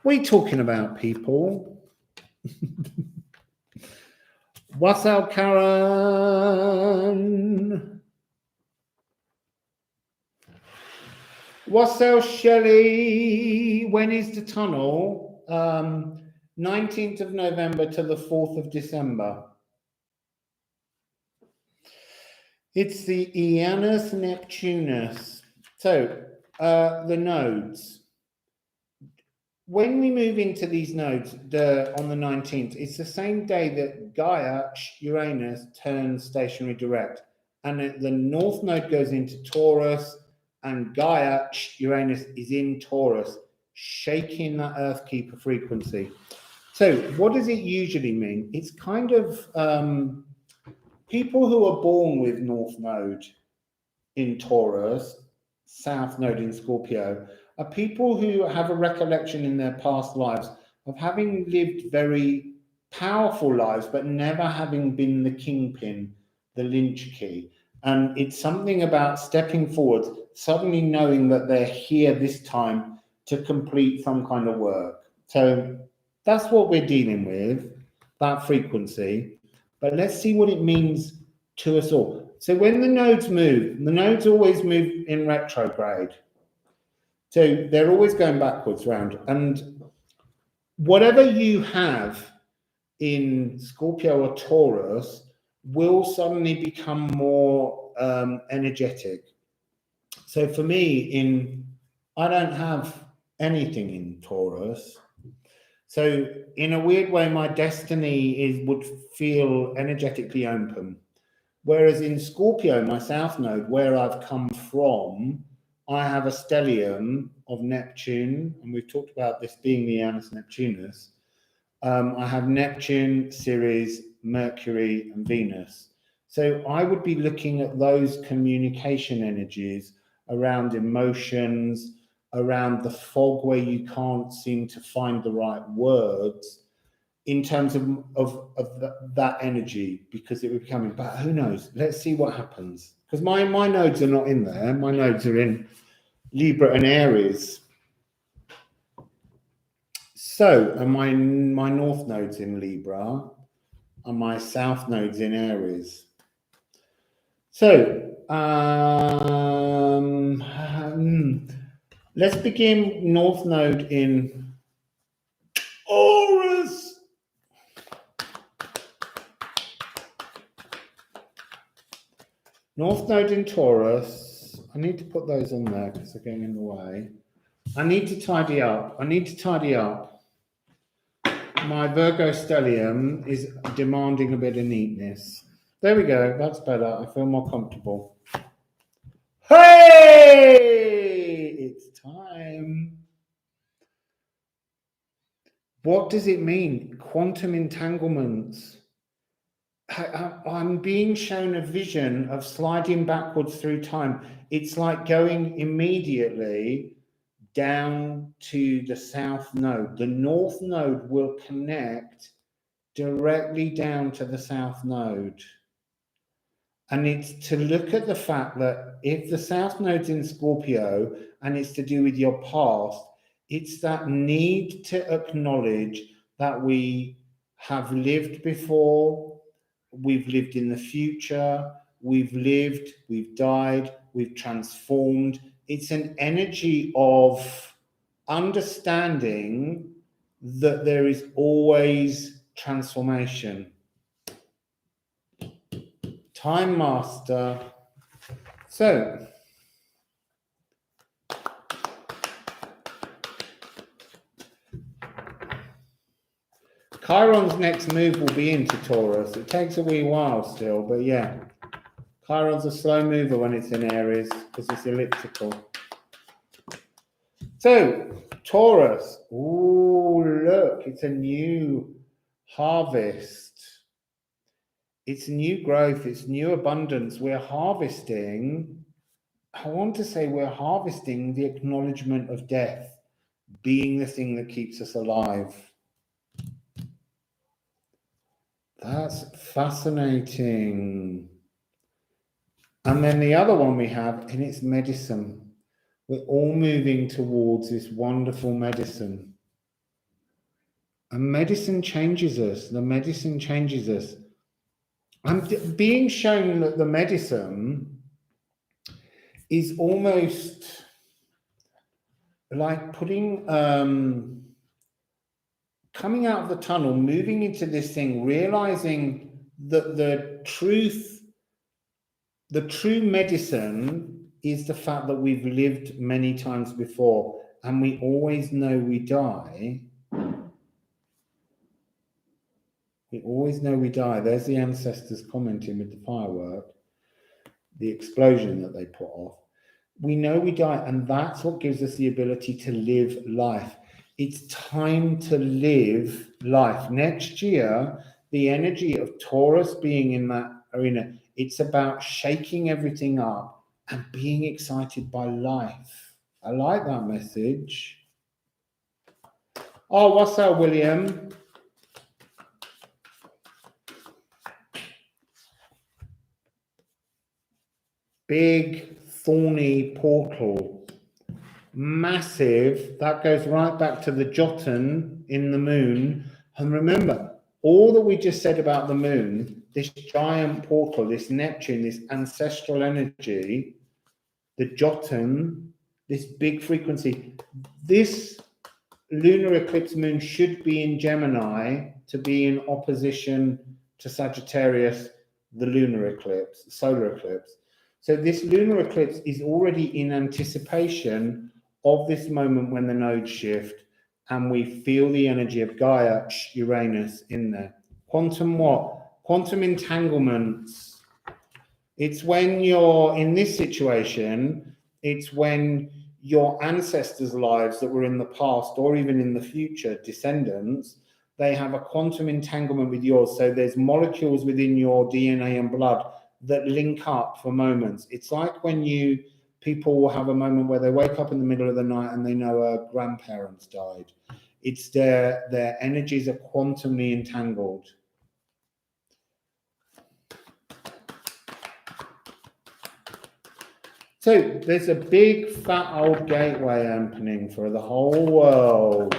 What are you talking about, people? Wassail Karen. Wassail Shelley. When is the tunnel? 19th of November to the 4th of December. It's the Uranus Neptunus. So the nodes. When we move into these nodes on the 19th, it's the same day that Gaïa, Uranus, turns stationary direct. And the North Node goes into Taurus, and Gaïa, Uranus, is in Taurus, shaking that Earthkeeper frequency. So what does it usually mean? It's kind of people who are born with North Node in Taurus, South Node in Scorpio, are people who have a recollection in their past lives of having lived very powerful lives, but never having been the kingpin, the lynch key. And it's something about stepping forward, suddenly knowing that they're here this time to complete some kind of work. So that's what we're dealing with, that frequency. But let's see what it means to us all. So when the nodes move, the nodes always move in retrograde. So they're always going backwards round. And whatever you have in Scorpio or Taurus will suddenly become more energetic. So for me, I don't have anything in Taurus. So in a weird way, my destiny would feel energetically open. Whereas in Scorpio, my South Node, where I've come from, I have a stellium of Neptune, and we've talked about this being the Uranus Neptunus. I have Neptune, Ceres, Mercury, and Venus. So I would be looking at those communication energies around emotions, around the fog where you can't seem to find the right words, in terms of that energy, because it would be coming. But who knows? Let's see what happens. Because my nodes are not in there. My nodes are in Libra and Aries. So, and my North node's in Libra, and my South node's in Aries. So, let's begin North node in Taurus. North node in Taurus. I need to put those on there because they're getting in the way. I need to tidy up. my Virgo stellium is demanding a bit of neatness. There we go. That's better. I feel more comfortable. Hey! It's time. What does it mean? Quantum entanglements. I'm being shown a vision of sliding backwards through time. It's like going immediately down to the south node. The north node will connect directly down to the south node. And it's to look at the fact that if the south node's in Scorpio and it's to do with your past, it's that need to acknowledge that we have lived before, we've lived in the future, we've lived, we've died, we've transformed. It's an energy of understanding that there is always transformation. Time Master. So, Chiron's next move will be into Taurus. It takes a wee while still, but yeah. Chiron's a slow mover when it's in Aries because it's elliptical. So, Taurus. Ooh, look, it's a new harvest. It's new growth. It's new abundance. We're harvesting. I want to say we're harvesting the acknowledgement of death being the thing that keeps us alive. That's fascinating. And then the other one we have, and it's medicine. We're all moving towards this wonderful medicine. And medicine changes us. The medicine changes us. I'm being shown that the medicine is almost like putting, coming out of the tunnel, moving into this thing, realizing that the true medicine is the fact that we've lived many times before and we always know we die. We always know we die. There's the ancestors commenting with the firework, the explosion that they put off. We know we die, and that's what gives us the ability to live life. It's time to live life. Next year, the energy of Taurus being in that arena, it's about shaking everything up and being excited by life. I like that message. Oh, Wassail, William. Big, thorny portal. Massive. That goes right back to the Jotun in the moon. And remember, all that we just said about the moon, this giant portal, this Neptune, this ancestral energy, the Jotun, this big frequency, this lunar eclipse moon should be in Gemini to be in opposition to Sagittarius, the lunar eclipse, solar eclipse. So this lunar eclipse is already in anticipation of this moment when the nodes shift and we feel the energy of Gaia, Uranus in there. Quantum what? Quantum entanglements. It's when you're in this situation, it's when your ancestors' lives that were in the past or even in the future, descendants, they have a quantum entanglement with yours. So there's molecules within your DNA and blood that link up for moments. It's like when people will have a moment where they wake up in the middle of the night and they know a grandparents died. It's their energies are quantumly entangled. So there's a big fat old gateway opening for the whole world.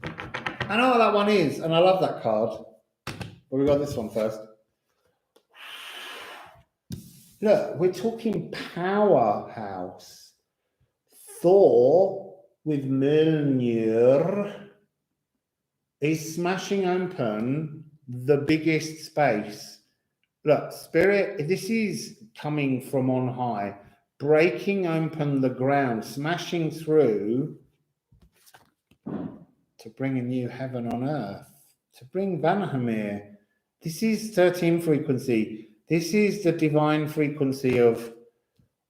I know what that one is, and I love that card. But we got this one first. Look, we're talking powerhouse. Thor with Mjolnir is smashing open the biggest space. Look, Spirit, this is coming from on high, breaking open the ground, smashing through to bring a new heaven on earth, to bring Vanahamir. This is 13 frequency. This is the divine frequency of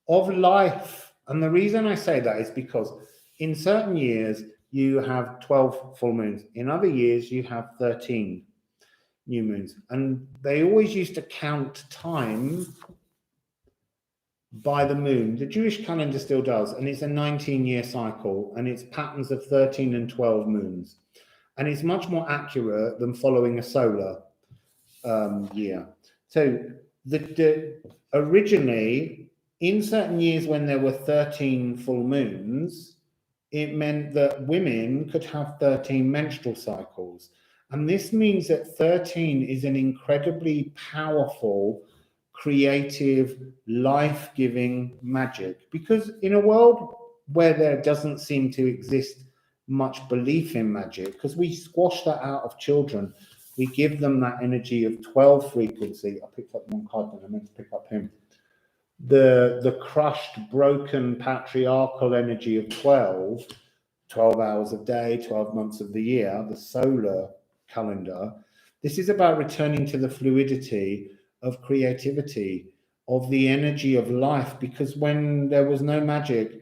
life. And the reason I say that is because in certain years, you have 12 full moons. In other years, you have 13 new moons. And they always used to count time by the moon. The Jewish calendar still does, and it's a 19-year cycle, and it's patterns of 13 and 12 moons. And it's much more accurate than following a solar year. So originally, in certain years when there were 13 full moons, it meant that women could have 13 menstrual cycles. And this means that 13 is an incredibly powerful, creative, life-giving magic. Because in a world where there doesn't seem to exist much belief in magic, because we squash that out of children, we give them that energy of 12 frequency. I picked up one card and I meant to pick up him. The crushed, broken, patriarchal energy of 12 hours a day, 12 months of the year, the solar calendar. This is about returning to the fluidity of creativity, of the energy of life, because when there was no magic,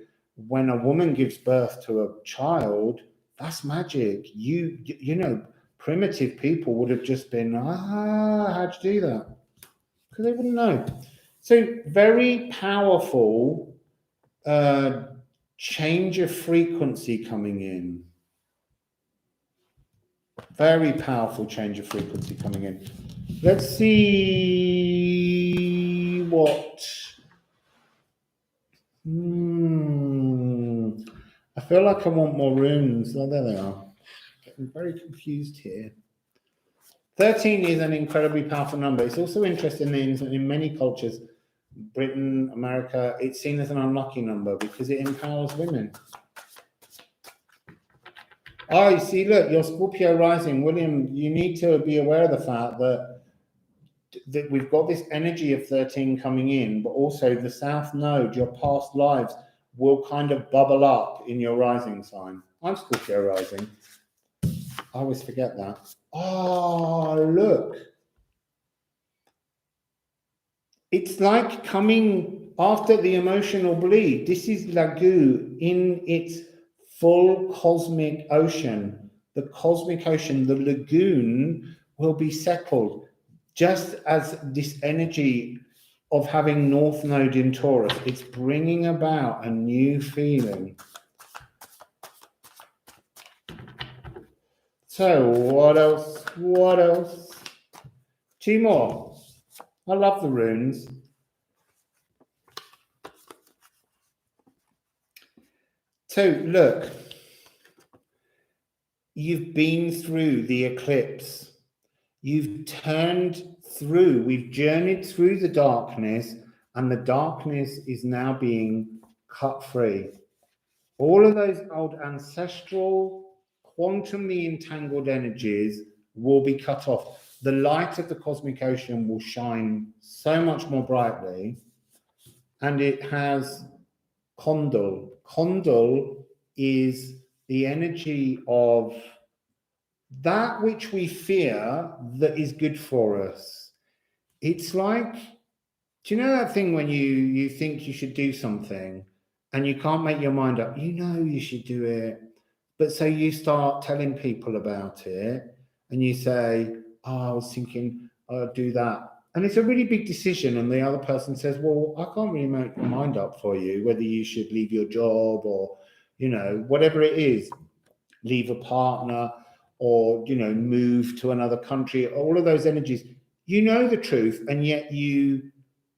when a woman gives birth to a child, that's magic. You know, primitive people would have just been, how'd you do that? Because they wouldn't know. So very powerful change of frequency coming in. Very powerful change of frequency coming in. Let's see what... I feel like I want more runes. Oh, there they are. Getting very confused here. 13 is an incredibly powerful number. It's also interesting in many cultures, Britain, America, it's seen as an unlucky number because it empowers women. Oh, you see, look, your Scorpio rising. William, you need to be aware of the fact that we've got this energy of 13 coming in, but also the South Node, your past lives, will kind of bubble up in your rising sign. I'm Scorpio rising. I always forget that. Oh, look. It's like coming after the emotional bleed. This is Lagu in its full cosmic ocean. The cosmic ocean, the lagoon will be settled, just as this energy of having North Node in Taurus. It's bringing about a new feeling. So what else? What else? Two more. I love the runes. So look, you've been through the eclipse. You've turned through, we've journeyed through the darkness, and the darkness is now being cut free. All of those old ancestral, quantumly entangled energies will be cut off. The light of the cosmic ocean will shine so much more brightly, and it has Kondal. Kondal is the energy of that which we fear that is good for us. It's like, do you know that thing when you think you should do something and you can't make your mind up? You know you should do it, but so you start telling people about it and you say, oh, I was thinking I'll do that. And it's a really big decision, and the other person says, well, I can't really make your mind up for you, whether you should leave your job or, you know, whatever it is, leave a partner or, you know, move to another country, all of those energies. You know the truth, and yet you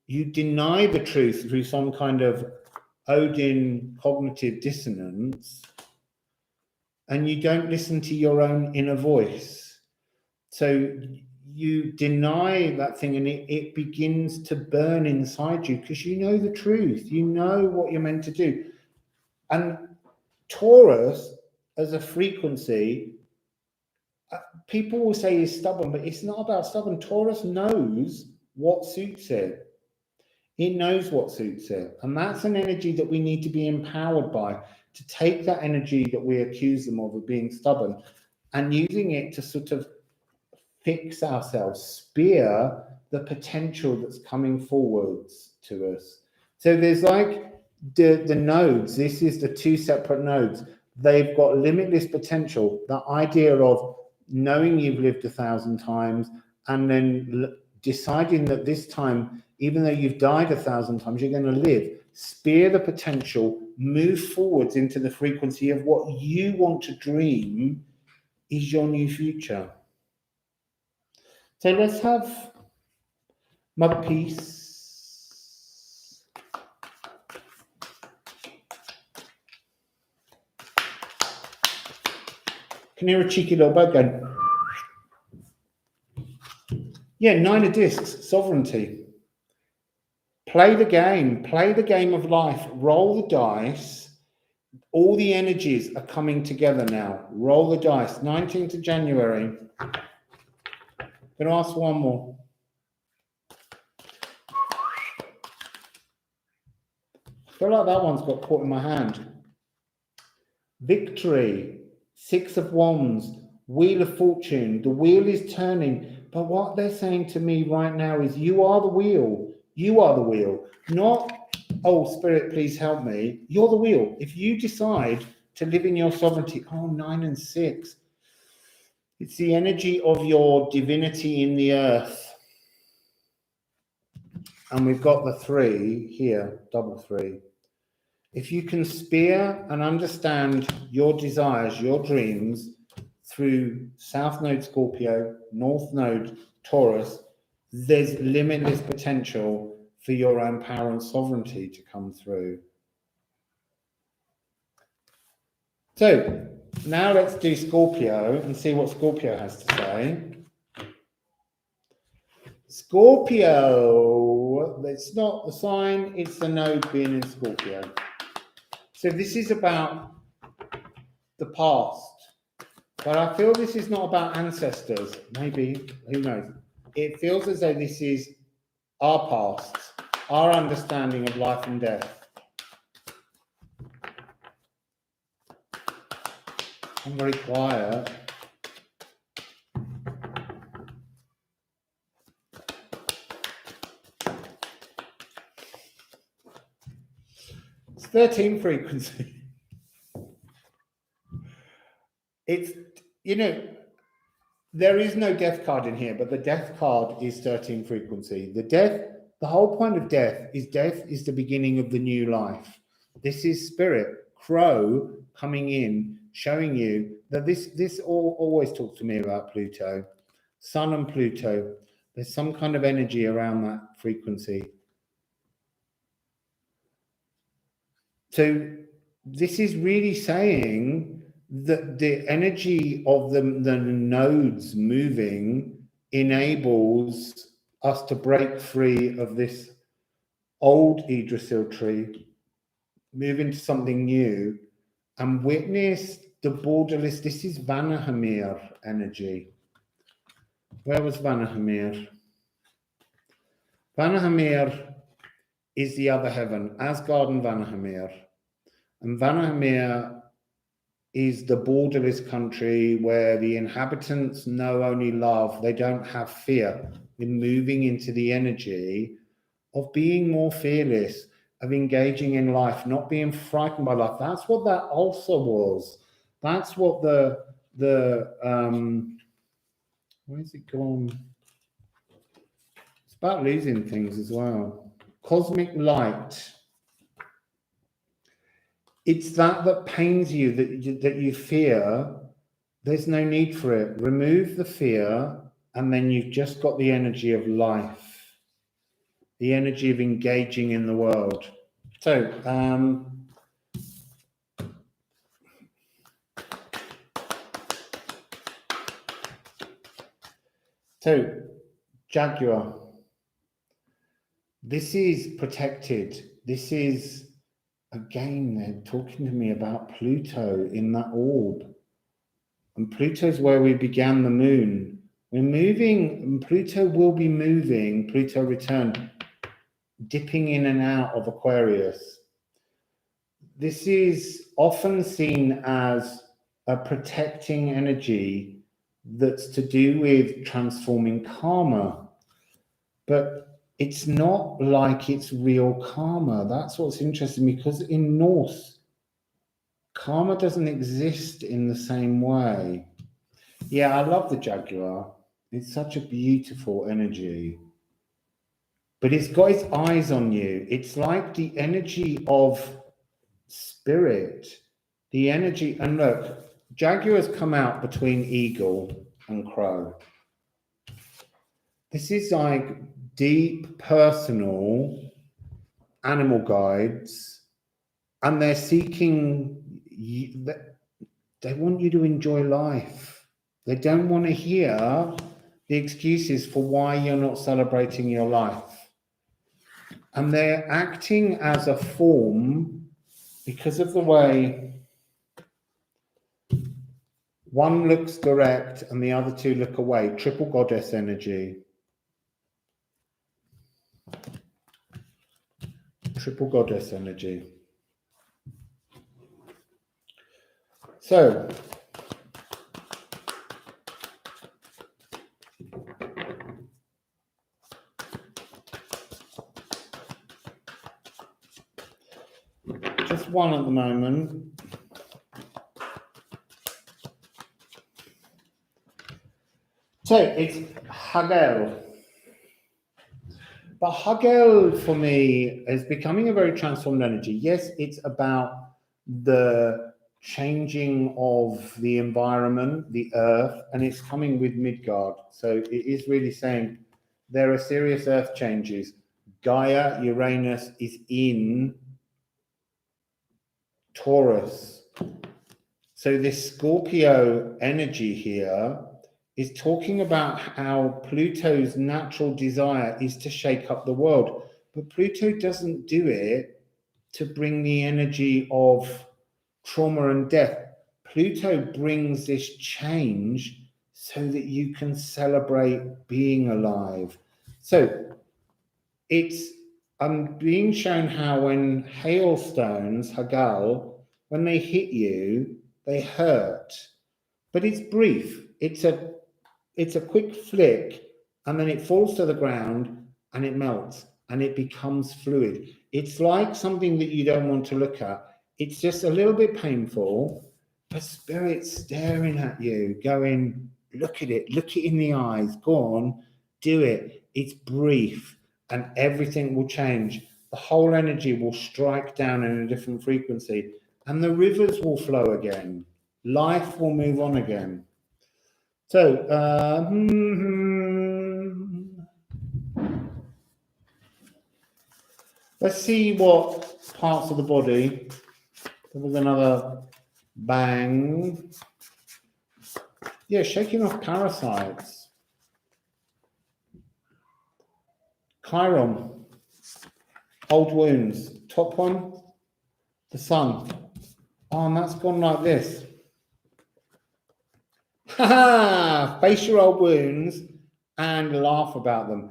deny the truth through some kind of Odin cognitive dissonance, and you don't listen to your own inner voice. So you deny that thing, and it begins to burn inside you because you know the truth. You know what you're meant to do. And Taurus, as a frequency, people will say is stubborn, but it's not about stubborn. Taurus knows what suits it. It knows what suits it. And that's an energy that we need to be empowered by. to take that energy that we accuse them of being stubborn and using it to sort of fix ourselves, spear the potential that's coming forwards to us. So there's like the nodes. This is the two separate nodes. They've got limitless potential. The idea of knowing you've lived 1,000 times and then deciding that this time, even though you've died 1,000 times, you're going to live. Spear the potential, move forwards into the frequency of what you want to dream is your new future. So let's have Motherpeace. Can you hear a cheeky little bird going? Yeah, 9 of discs, sovereignty. Play the game of life, roll the dice. All the energies are coming together now. Roll the dice, 19th of January. I'm going to ask one more. I feel like that one's got caught in my hand. Victory, 6 of Wands, Wheel of Fortune. The wheel is turning. But what they're saying to me right now is you are the wheel. You are the wheel. Not, oh, Spirit, please help me. You're the wheel. If you decide to live in your sovereignty, 9 and 6. It's the energy of your divinity in the earth. And we've got the 3 here, double 3. If you can spear and understand your desires, your dreams, through South Node Scorpio, North Node Taurus, there's limitless potential for your own power and sovereignty to come through. So now let's do Scorpio and see what Scorpio has to say. Scorpio, it's not the sign, it's the node being in Scorpio. So this is about the past. But I feel this is not about ancestors. Maybe, who knows? It feels as though this is our past, our understanding of life and death. I'm very quiet. It's 13 frequency. It's, there is no death card in here, but the death card is 13 frequency. The whole point of death is the beginning of the new life. This is Spirit, Crow, coming in, showing you that this always talks to me about Pluto. Sun and Pluto, there's some kind of energy around that frequency. So this is really saying that the energy of the nodes moving enables us to break free of this old Yggdrasil tree, move into something new, and witness the borderless. This is Vanahamir energy. Where was Vanahamir? Vanahamir is the other heaven, Asgard and Vanahamir. And Vanahamir is the borderless country where the inhabitants know only love. They don't have fear. They're moving into the energy of being more fearless, of engaging in life, not being frightened by life. That's what that ulcer was. That's what the where's it gone? It's about losing things as well. Cosmic light. It's that pains you, that you fear. There's no need for it. Remove the fear, and then you've just got the energy of life, the energy of engaging in the world. So, Jaguar. This is protected. This is, again, they're talking to me about Pluto in that orb. And Pluto's where we began the moon. We're moving, and Pluto will be moving, Pluto return, dipping in and out of Aquarius. this is often seen as a protecting energy that's to do with transforming karma, but it's not like it's real karma. That's what's interesting, because in Norse, karma doesn't exist in the same way. Yeah, I love the Jaguar. It's such a beautiful energy. But it's got its eyes on you. It's like the energy of spirit, the energy. And look, Jaguars come out between eagle and crow. This is like deep, personal animal guides, and they're seeking, they want you to enjoy life. They don't want to hear the excuses for why you're not celebrating your life. And they're acting as a form because of the way one looks direct and the other two look away. Triple goddess energy. Triple goddess energy. So, just one at the moment. So it's Hagel. But Hagel for me is becoming a very transformed energy. Yes, it's about the changing of the environment, the earth, and it's coming with Midgard. So it is really saying there are serious earth changes. Gaia, Uranus is in Taurus. So this Scorpio energy here is talking about how Pluto's natural desire is to shake up the world. But Pluto doesn't do it to bring the energy of trauma and death. Pluto brings this change so that you can celebrate being alive. So I'm being shown how when hailstones, Hagel, when they hit you, they hurt. But it's brief. It's a quick flick, and then it falls to the ground and it melts and it becomes fluid. It's like something that you don't want to look at. It's just a little bit painful, but spirit's staring at you, going, look at it, look it in the eyes, go on, do it. It's brief and everything will change. The whole energy will strike down in a different frequency and the rivers will flow again. Life will move on again. So, let's see what parts of the body. There was another bang. Yeah, shaking off parasites. Chiron, old wounds. Top one, the sun. Oh, and that's gone like this. Face your old wounds and laugh about them.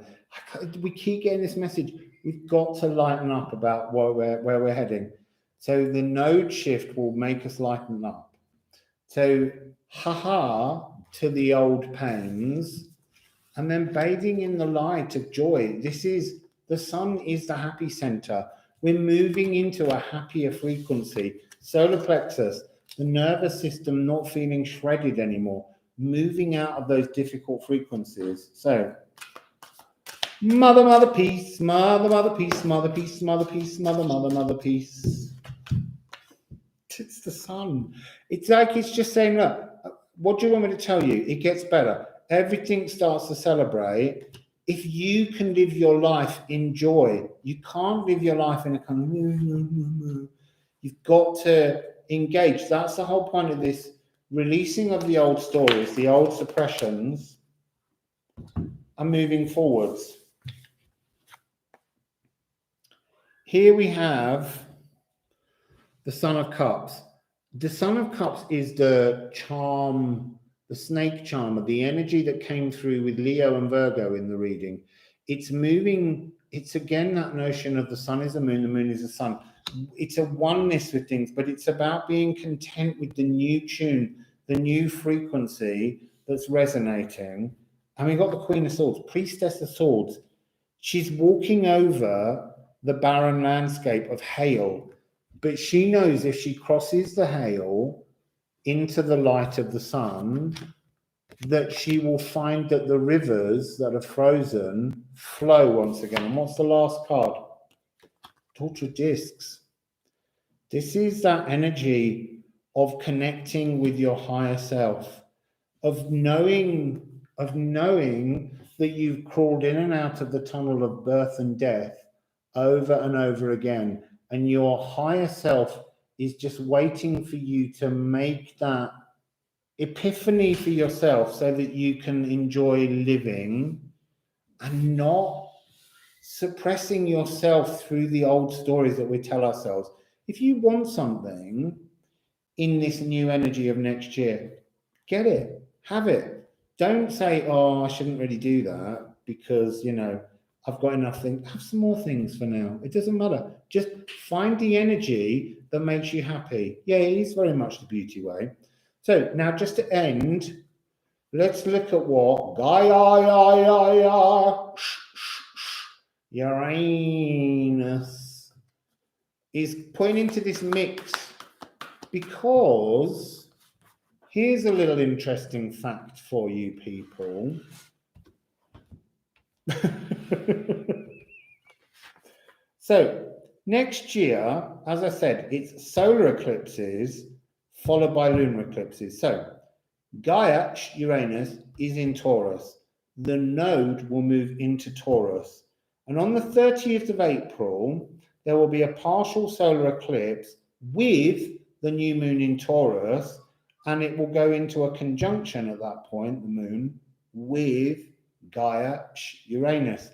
We keep getting this message. We've got to lighten up about where we're heading. So the node shift will make us lighten up. So to the old pains, and then bathing in the light of joy. The sun is the happy center. We're moving into a happier frequency. Solar plexus, the nervous system not feeling shredded anymore, moving out of those difficult frequencies. So, mother peace, mother peace, mother peace, mother peace, mother peace. It's the sun. It's like it's just saying, look, what do you want me to tell you? It gets better. Everything starts to celebrate. If you can live your life in joy, you can't live your life in a kind of... You've got to engage. That's the whole point of this releasing of the old stories, the old suppressions, and moving forwards. Here we have the Son of Cups. The Son of Cups is the charm, the snake charmer, the energy that came through with Leo and Virgo in the reading. It's moving, it's again that notion of the sun is the moon is the sun. it's a oneness with things, but it's about being content with the new tune, the new frequency that's resonating. And we've got the Queen of Swords, Priestess of Swords. She's walking over the barren landscape of hail, but she knows if she crosses the hail into the light of the sun, that she will find that the rivers that are frozen flow once again. And what's the last card? Torch of Discs. This is that energy of connecting with your higher self, of knowing that you've crawled in and out of the tunnel of birth and death over and over again, and your higher self is just waiting for you to make that epiphany for yourself so that you can enjoy living and not suppressing yourself through the old stories that we tell ourselves. If you want something in this new energy of next year, get it, have it. Don't say, oh, I shouldn't really do that because, you know, I've got enough things. Have some more things for now. It doesn't matter. Just find the energy that makes you happy. Yeah, it is very much the beauty way. So now just to end, let's look at what Gaïa, Uranus is pointing to this mix, because here's a little interesting fact for you people. So next year, as I said, it's solar eclipses followed by lunar eclipses. So Gaïa, Uranus, is in Taurus. The node will move into Taurus. And on the 30th of April, there will be a partial solar eclipse with the new moon in Taurus, and it will go into a conjunction at that point, the moon, with Gaïa, Uranus.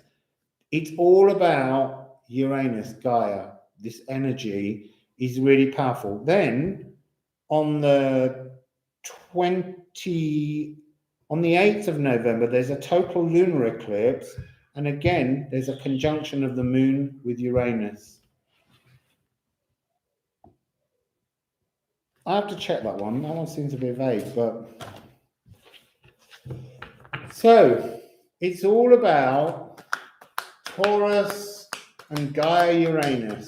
It's all about Uranus, Gaïa. This energy is really powerful. Then on the 8th of November, there's a total lunar eclipse, and again, there's a conjunction of the moon with Uranus. I have to check that one. That one seems a bit vague, but so it's all about Taurus and Gaïa Uranus.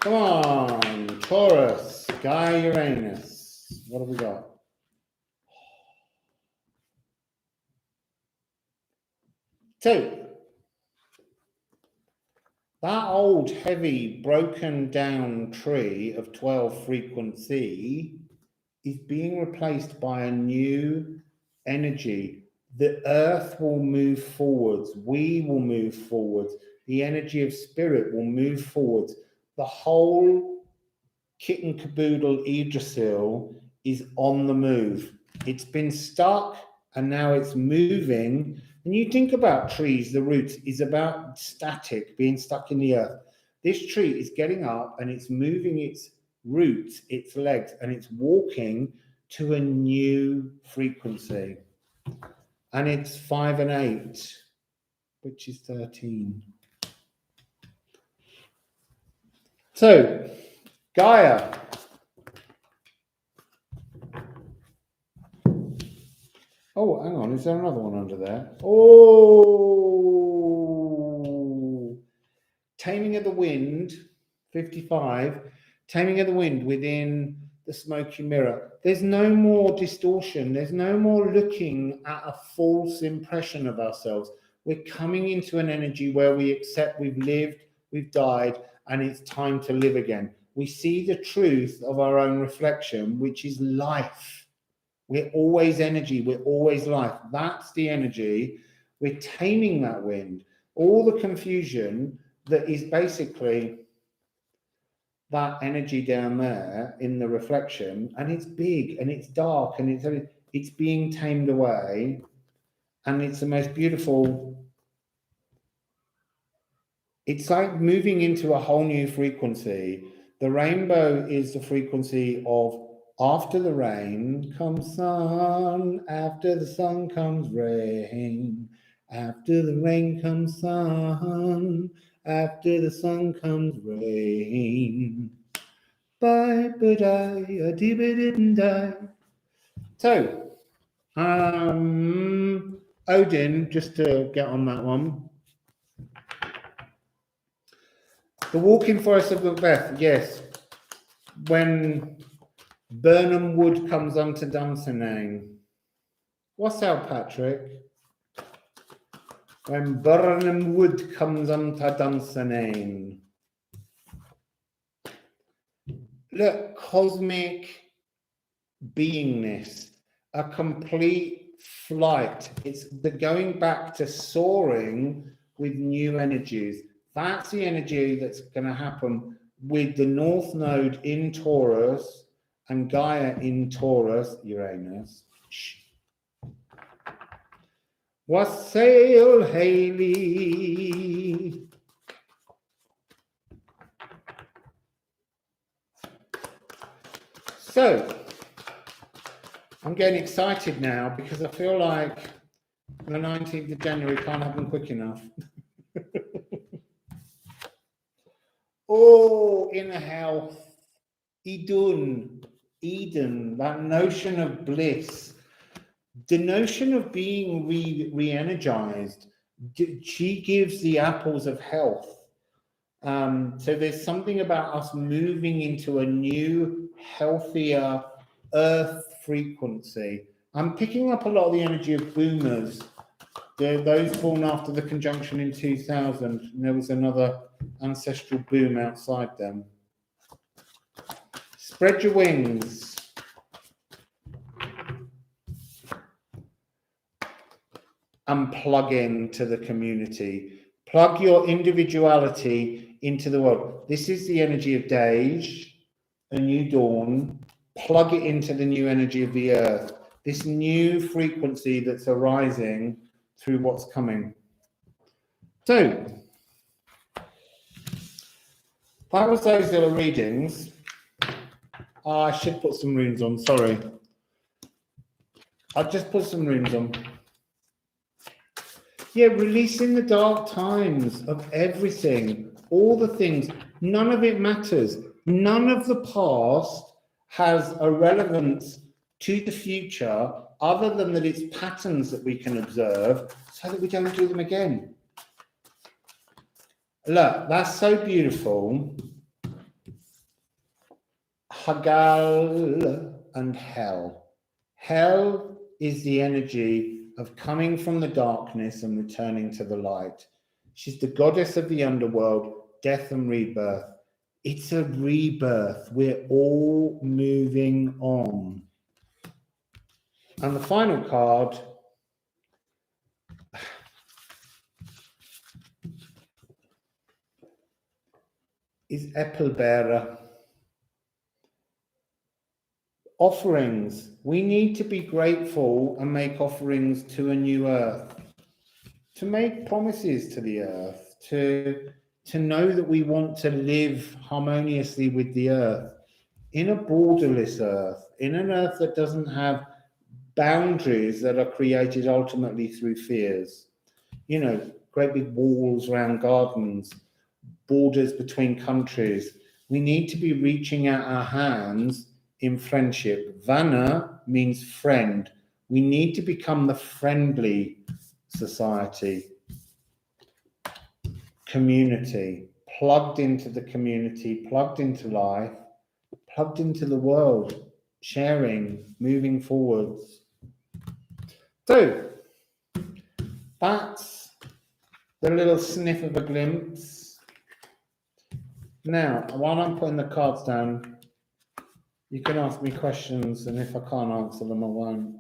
Come on, Taurus, Gaïa Uranus. What have we got? So that old, heavy, broken down tree of 12 frequency is being replaced by a new energy. The earth will move forwards. We will move forwards. The energy of spirit will move forwards. The whole kit and caboodle Yggdrasil is on the move. It's been stuck and now it's moving. And you think about trees, the roots is about static, being stuck in the earth. This tree is getting up and it's moving its roots, its legs, and it's walking to a new frequency. And it's 5 and 8, which is 13. So, Gaïa. Oh, hang on, is there another one under there? Oh, Taming of the Wind, 55. Taming of the Wind within the smoky mirror. There's no more distortion. There's no more looking at a false impression of ourselves. We're coming into an energy where we accept we've lived, we've died, and it's time to live again. We see the truth of our own reflection, which is life. We're always energy. We're always life. That's the energy. We're taming that wind. All the confusion that is basically that energy down there in the reflection, and it's big and it's dark and it's being tamed away, and it's the most beautiful. It's like moving into a whole new frequency. The rainbow is the frequency of after the rain comes sun, after the sun comes rain, After the rain comes sun, after the sun comes rain. Bye, but I didn't die. So, Odin, just to get on that one. The Walking Forest of Macbeth, yes. When Burnham Wood comes unto Dunsinane. Wassail, Patrick. When Burnham Wood comes unto Dunsinane. Look, cosmic beingness, a complete flight. It's the going back to soaring with new energies. That's the energy that's going to happen with the North Node in Taurus and Gaia in Taurus, Uranus. Wassail, Haley. So, I'm getting excited now because I feel like the 19th of January can't happen quick enough. Oh, inner health, Eden, that notion of bliss, the notion of being re-energized. She gives the apples of health. So there's something about us moving into a new, healthier earth frequency. I'm picking up a lot of the energy of boomers. Those born after the conjunction in 2000. And there was another ancestral boom outside them. Spread your wings. And plug into the community. Plug your individuality into the world. This is the energy of Dej, a new dawn. Plug it into the new energy of the earth. This new frequency that's arising through what's coming. So, that was those little readings. Oh, I should put some runes on, sorry. I'll just put some runes on. Yeah, releasing the dark times of everything, all the things, none of it matters. None of the past has a relevance to the future other than that it's patterns that we can observe so that we don't do them again. Look, that's so beautiful. Hagal and Hel. Hel is the energy of coming from the darkness and returning to the light. She's the goddess of the underworld, death and rebirth. It's a rebirth. We're all moving on. And the final card is Epelbearer. Offerings. We need to be grateful and make offerings to a new earth, to make promises to the earth, to know that we want to live harmoniously with the earth, in a borderless earth, in an earth that doesn't have boundaries that are created ultimately through fears. You know, great big walls around gardens, borders between countries. We need to be reaching out our hands in friendship. Vana means friend. We need to become the friendly society. Community, plugged into the community, plugged into life, plugged into the world, sharing, moving forwards. So, that's the little sniff of a glimpse. Now, while I'm putting the cards down, you can ask me questions, and if I can't answer them, I won't.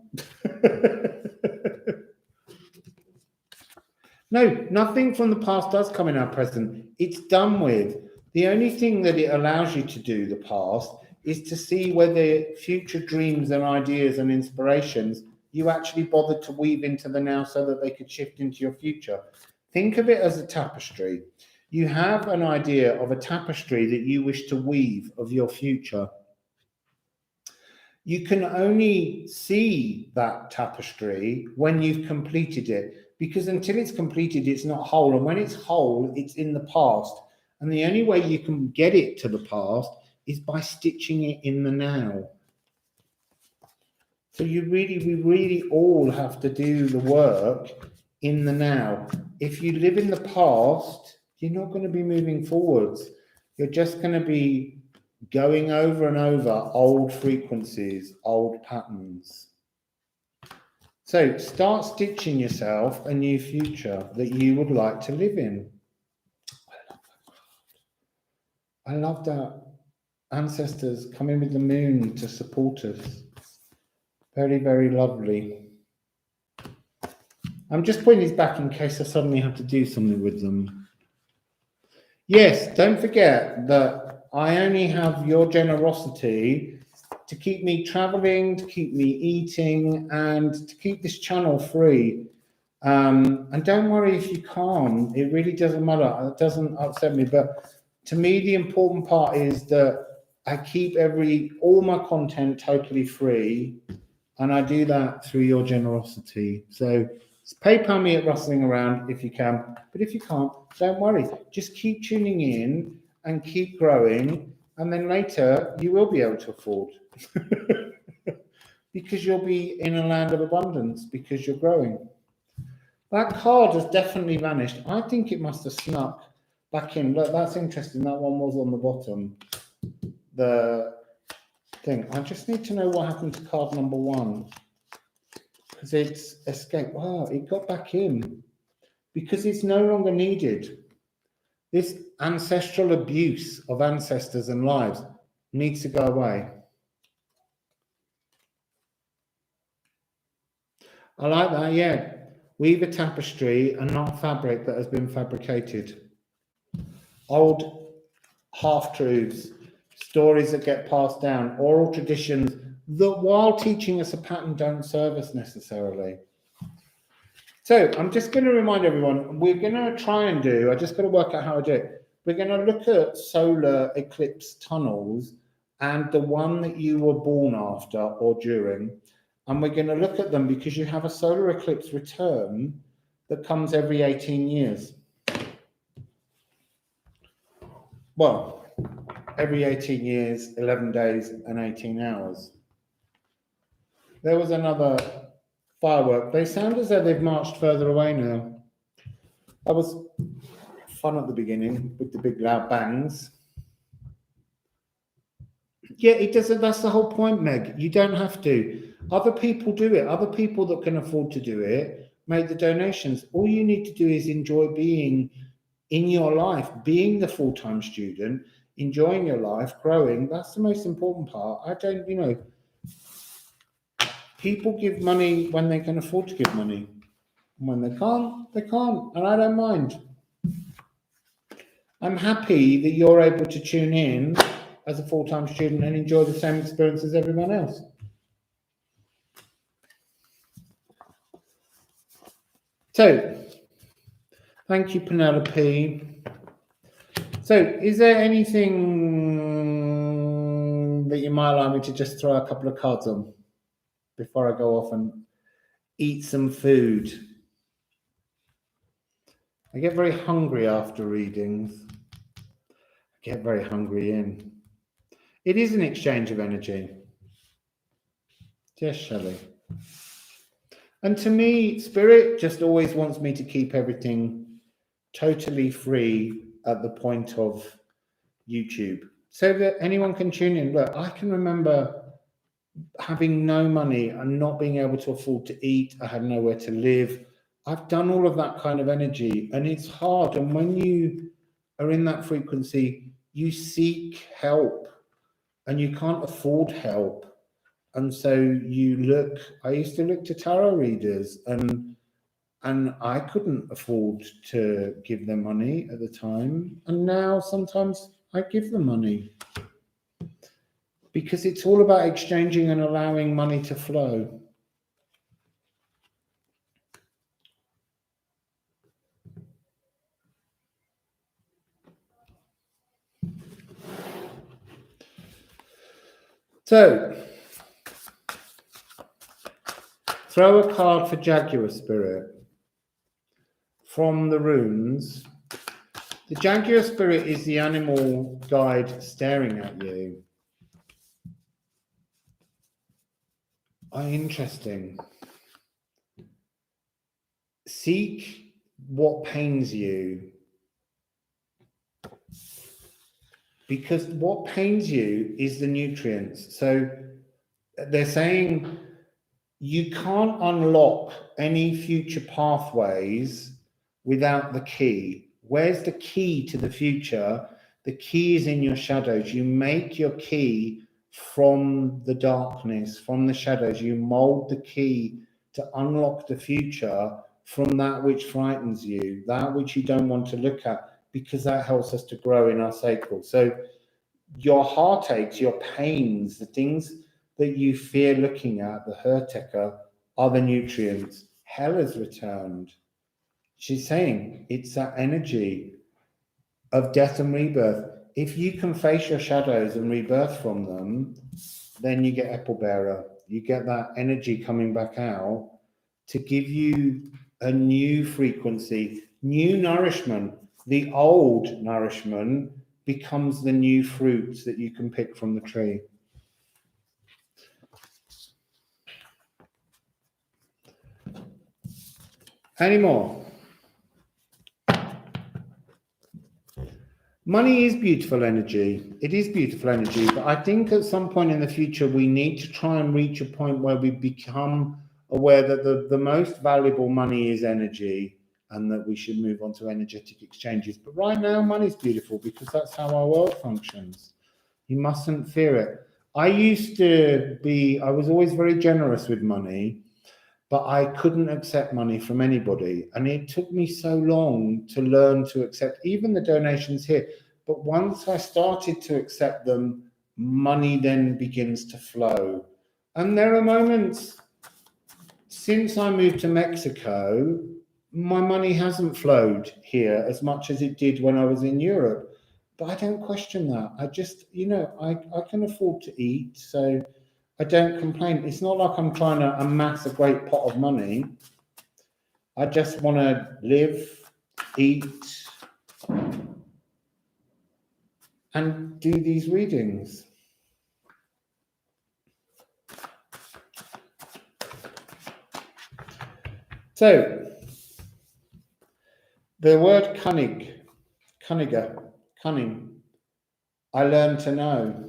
No, nothing from the past does come in our present. It's done with. The only thing that it allows you to do, the past, is to see whether future dreams and ideas and inspirations you actually bothered to weave into the now so that they could shift into your future. Think of it as a tapestry. You have an idea of a tapestry that you wish to weave of your future. You can only see that tapestry when you've completed it. because until it's completed, it's not whole. And when it's whole, it's in the past. And the only way you can get it to the past is by stitching it in the now. So we really all have to do the work in the now. If you live in the past, you're not going to be moving forwards. You're just going to be going over and over old frequencies, old patterns. So start stitching yourself a new future that you would like to live in. I love that. Ancestors coming with the moon to support us. Very, very lovely. I'm just putting these back in case I suddenly have to do something with them. Yes, don't forget that I only have your generosity to keep me traveling, to keep me eating, and to keep this channel free. And don't worry if you can't. It really doesn't matter. It doesn't upset me. But to me, the important part is that I keep all my content totally free. And I do that through your generosity. So PayPal me at Rustling Around if you can. But if you can't, don't worry. Just keep tuning in and keep growing. And then later, you will be able to afford. Because you'll be in a land of abundance because you're growing. That card has definitely vanished. I think it must have snuck back in. Look, that's interesting. That one was on the bottom. The thing. I just need to know what happened to card number 1. Because it's escaped. Wow, it got back in. Because it's no longer needed. This ancestral abuse of ancestors and lives needs to go away. I like that, yeah. Weave a tapestry and not fabric that has been fabricated. Old half-truths, stories that get passed down, oral traditions that while teaching us a pattern don't serve us necessarily. So I'm just going to remind everyone, we're going to try and do, I just got to work out how to do it. We're going to look at solar eclipse tunnels and the one that you were born after or during. And we're going to look at them because you have a solar eclipse return that comes every 18 years. Well, every 18 years, 11 days and 18 hours. There was another firework. They sound as though they've marched further away now. That was fun at the beginning with the big loud bangs. Yeah, it doesn't. That's the whole point, Meg. You don't have to. Other people do it. Other people that can afford to do it make the donations. All you need to do is enjoy being in your life, being the full-time student, enjoying your life, growing. That's the most important part. I don't, people give money when they can afford to give money. When they can't, they can't. And I don't mind. I'm happy that you're able to tune in as a full-time student and enjoy the same experience as everyone else. So, thank you, Penelope. So, is there anything that you might allow me to just throw a couple of cards on before I go off and eat some food? I get very hungry after readings. I get very hungry in. It is an exchange of energy. Yes, Shelley. And to me, Spirit just always wants me to keep everything totally free at the point of YouTube, so that anyone can tune in. Look, I can remember having no money and not being able to afford to eat. I had nowhere to live. I've done all of that kind of energy, and it's hard. And when you are in that frequency, you seek help, and you can't afford help. And so you look, I used to look to tarot readers, and I couldn't afford to give them money at the time. And now sometimes I give them money because it's all about exchanging and allowing money to flow. So, throw a card for Jaguar Spirit. from the runes. The Jaguar spirit is the animal guide staring at you. Oh, interesting. Seek what pains you. Because what pains you is the nutrients. So they're saying you can't unlock any future pathways without the key. Where's the key to the future? The key is in your shadows. You make your key from the darkness, from the shadows. You mold the key to unlock the future from that which frightens you, that which you don't want to look at, because that helps us to grow in our sacral. So your heartaches, your pains, the things that you fear looking at, the Hertecker, are the nutrients. Hell has returned. She's saying it's that energy of death and rebirth. If you can face your shadows and rebirth from them, then you get Apple Bearer. You get that energy coming back out to give you a new frequency, new nourishment. The old nourishment becomes the new fruits that you can pick from the tree. Any more? Money is beautiful energy. It is beautiful energy, but I think at some point in the future, we need to try and reach a point where we become aware that the most valuable money is energy, and that we should move on to energetic exchanges. But right now, money is beautiful because that's how our world functions. You mustn't fear it. I was always very generous with money, but I couldn't accept money from anybody. And it took me so long to learn to accept even the donations here. But once I started to accept them, money then begins to flow. And there are moments, since I moved to Mexico, my money hasn't flowed here as much as it did when I was in Europe. But I don't question that. I just, I can afford to eat, so I don't complain. It's not like I'm trying to amass a great pot of money. I just want to live, eat, and do these readings. So, the word cunning, I learned to know.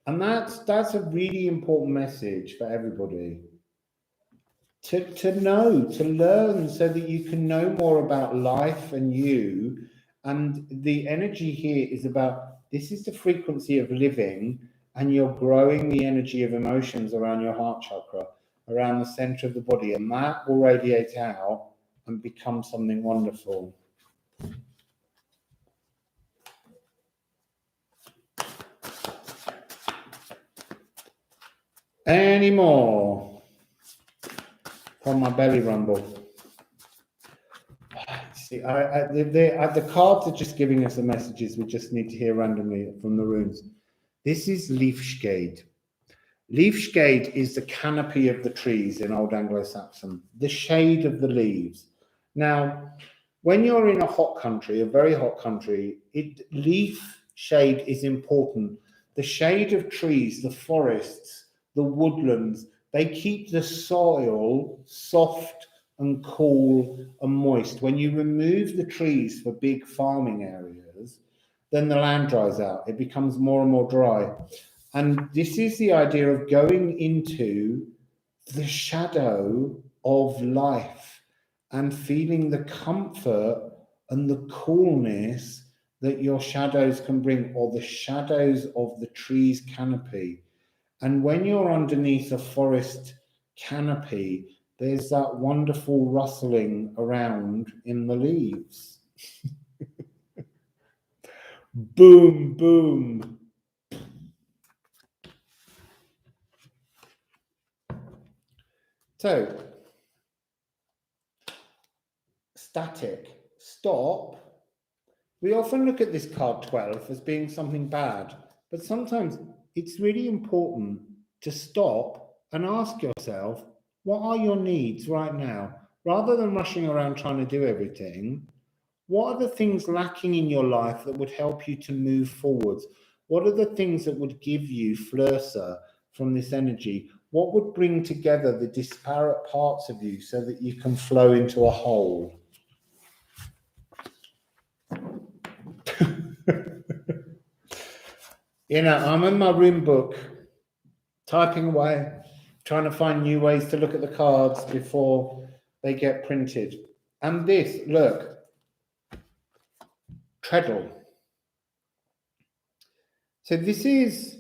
And that's a really important message for everybody. To know, to learn, so that you can know more about life and you. And the energy here is about, this is the frequency of living, and you're growing the energy of emotions around your heart chakra, around the center of the body, and that will radiate out and become something wonderful. Any more from my belly rumble? See, the cards are just giving us the messages we just need to hear randomly from the runes. This is Leafshade. Leafshade is the canopy of the trees in Old Anglo-Saxon, the shade of the leaves. Now, when you're in a hot country, a very hot country, leaf shade is important. The shade of trees, the forests, the woodlands, they keep the soil soft and cool and moist. When you remove the trees for big farming areas, then the land dries out. It becomes more and more dry. And this is the idea of going into the shadow of life and feeling the comfort and the coolness that your shadows can bring, or the shadows of the tree's canopy. And when you're underneath a forest canopy, there's that wonderful rustling around in the leaves. Boom, boom. So, static, stop. We often look at this card 12 as being something bad, but sometimes it's really important to stop and ask yourself, what are your needs right now? rather than rushing around trying to do everything, what are the things lacking in your life that would help you to move forwards? What are the things that would give you flursa from this energy? What would bring together the disparate parts of you so that you can flow into a whole? You know, I'm in my room book, typing away, trying to find new ways to look at the cards before they get printed. And this, look, treadle. So this is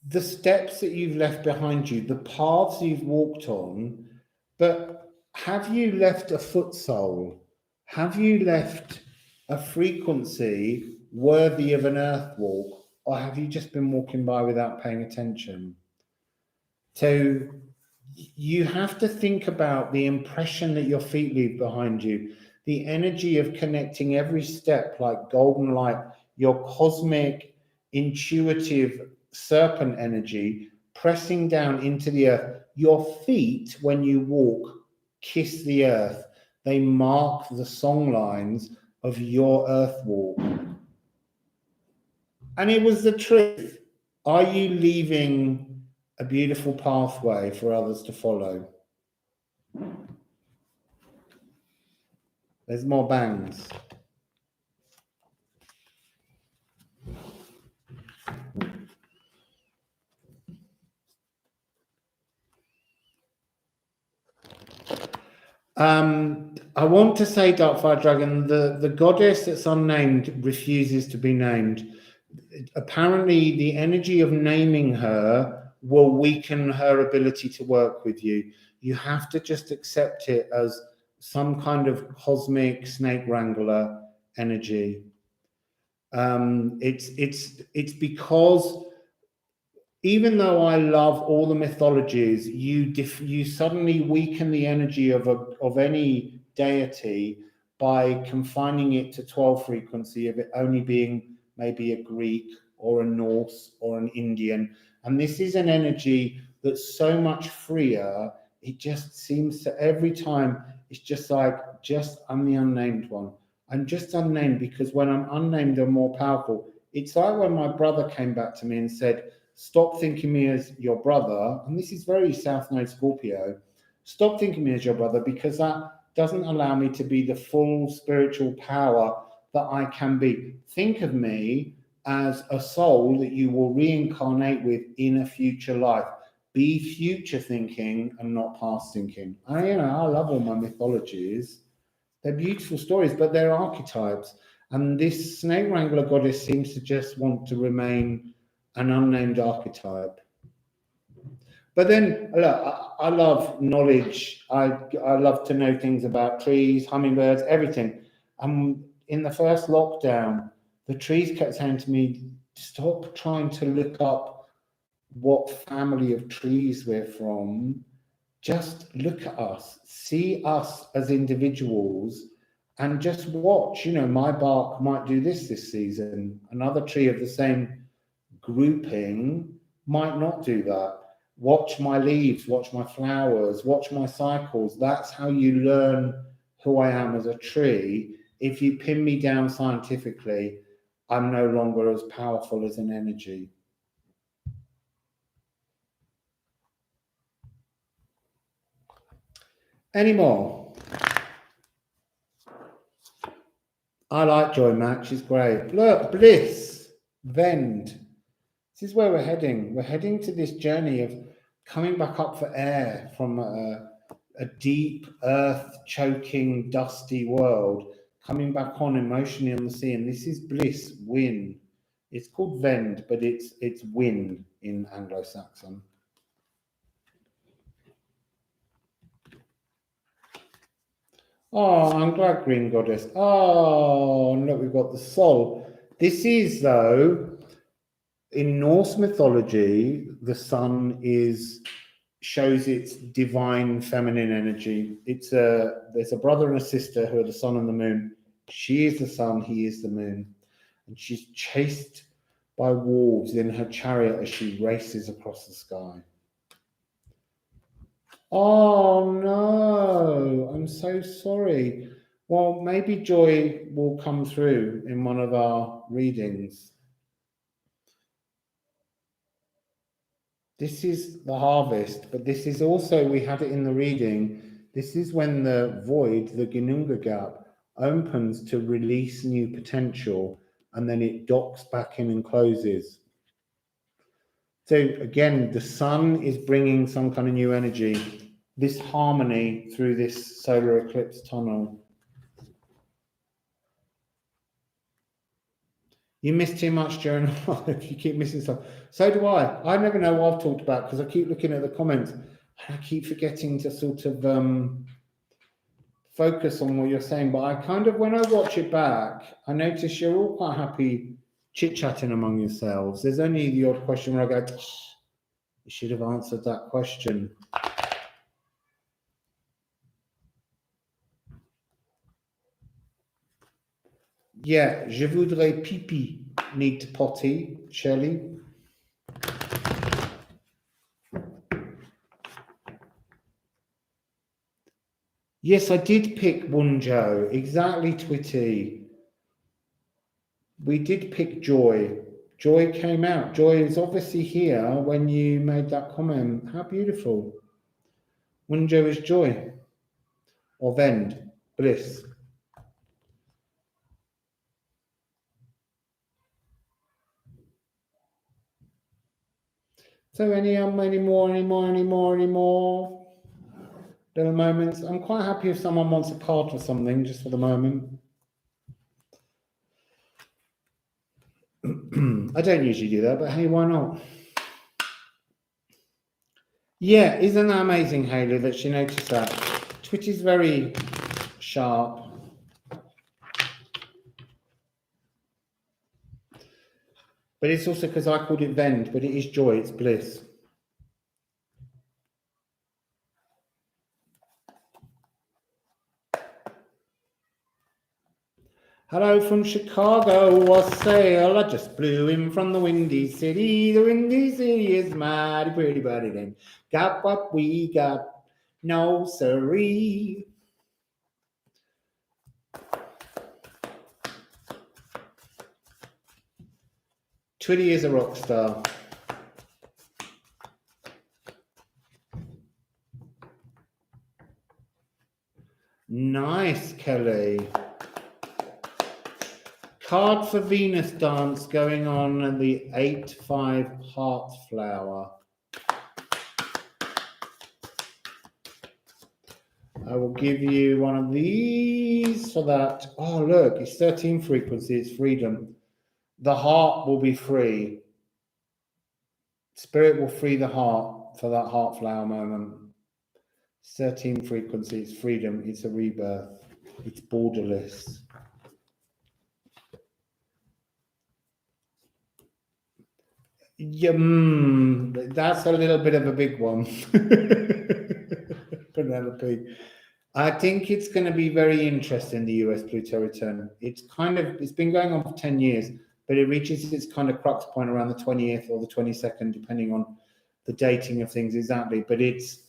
the steps that you've left behind you, the paths you've walked on, but have you left a foot sole? Have you left a frequency worthy of an earth walk, or have you just been walking by without paying attention? So you have to think about the impression that your feet leave behind you, the energy of connecting every step like golden light, your cosmic, intuitive serpent energy pressing down into the earth. Your feet, when you walk, kiss the earth. They mark the song lines of your earth walk. And it was the truth. Are you leaving a beautiful pathway for others to follow? There's more bangs. I want to say Darkfire Dragon, the goddess that's unnamed refuses to be named. Apparently, the energy of naming her will weaken her ability to work with you. You have to just accept it as some kind of cosmic snake wrangler energy. It's because even though I love all the mythologies, you suddenly weaken the energy of any deity by confining it to 12 frequency, of it only being maybe a Greek or a Norse or an Indian. And this is an energy that's so much freer. It just seems to every time it's just like, I'm the unnamed one. I'm just unnamed because when I'm unnamed, I'm more powerful. It's like when my brother came back to me and said, stop thinking me as your brother. And this is very South Node Scorpio. Stop thinking me as your brother because that doesn't allow me to be the full spiritual power that I can be. Think of me as a soul that you will reincarnate with in a future life. Be future thinking and not past thinking. I love all my mythologies. They're beautiful stories, but they're archetypes. And this snake wrangler goddess seems to just want to remain an unnamed archetype. But then, look, I love knowledge. I love to know things about trees, hummingbirds, everything. In the first lockdown, the trees kept saying to me, stop trying to look up what family of trees we're from. Just look at us, see us as individuals, and just watch. My bark might do this season. Another tree of the same grouping might not do that. Watch my leaves, watch my flowers, watch my cycles. That's how you learn who I am as a tree. If you pin me down scientifically, I'm no longer as powerful as an energy. Anymore? I like Joy Mac, she's great. Look, Bliss, Vend. This is where we're heading. We're heading to this journey of coming back up for air from a deep, earth-choking, dusty world, coming back on emotionally on the sea. And this is Bliss, Win. It's called Vend, but it's Win in Anglo-Saxon. Oh, I'm glad, Green Goddess. Oh, look, we've got the soul. This is, though, in Norse mythology, the sun shows its divine feminine energy. There's a brother and a sister who are the sun and the moon. She is the sun, he is the moon. And she's chased by wolves in her chariot as she races across the sky. Oh no, I'm so sorry. Well, maybe Joy will come through in one of our readings. This is the harvest, but this is also, we had it in the reading, this is when the void, the Ginunga gap, opens to release new potential, and then it docks back in and closes. So again, the sun is bringing some kind of new energy, this harmony through this solar eclipse tunnel. You miss too much during life. You keep missing stuff. So do I. I never know what I've talked about because I keep looking at the comments and I keep forgetting to sort of focus on what you're saying. But I kind of, when I watch it back, I notice you're all quite happy chit-chatting among yourselves. There's only the odd question where I go, you should have answered that question. Yeah, je voudrais pipi. Need to potty, Shelley. Yes, I did pick Wunjo. Exactly, Twitty. We did pick Joy. Joy came out. Joy is obviously here when you made that comment. How beautiful. Wunjo is joy. Or Vend, bliss. So any more little moments. I'm quite happy if someone wants a card or something, just for the moment. I don't usually do that, but hey, why not? Yeah, isn't that amazing, Haley, that she noticed that? Twitty's very sharp. But it's also because I called it Vend, but it is joy, it's bliss. Hello from Chicago, Wassail. I just flew in from the Windy City. The Windy City is mighty pretty, but it ain't got what we got. No siree. Twitty is a rock star. Nice, Kelly. Card for Venus dance going on at the 8-5 heart flower. I will give you one of these for that. Oh, look, it's 13 frequency, it's freedom. The heart will be free. Spirit will free the heart for that heart flower moment. 13 frequency, it's freedom, it's a rebirth, it's borderless. Yeah, that's a little bit of a big one. Penelope. I think it's going to be very interesting, the US Pluto return. It's been going on for 10 years, but it reaches its kind of crux point around the 20th or the 22nd, depending on the dating of things exactly. But it's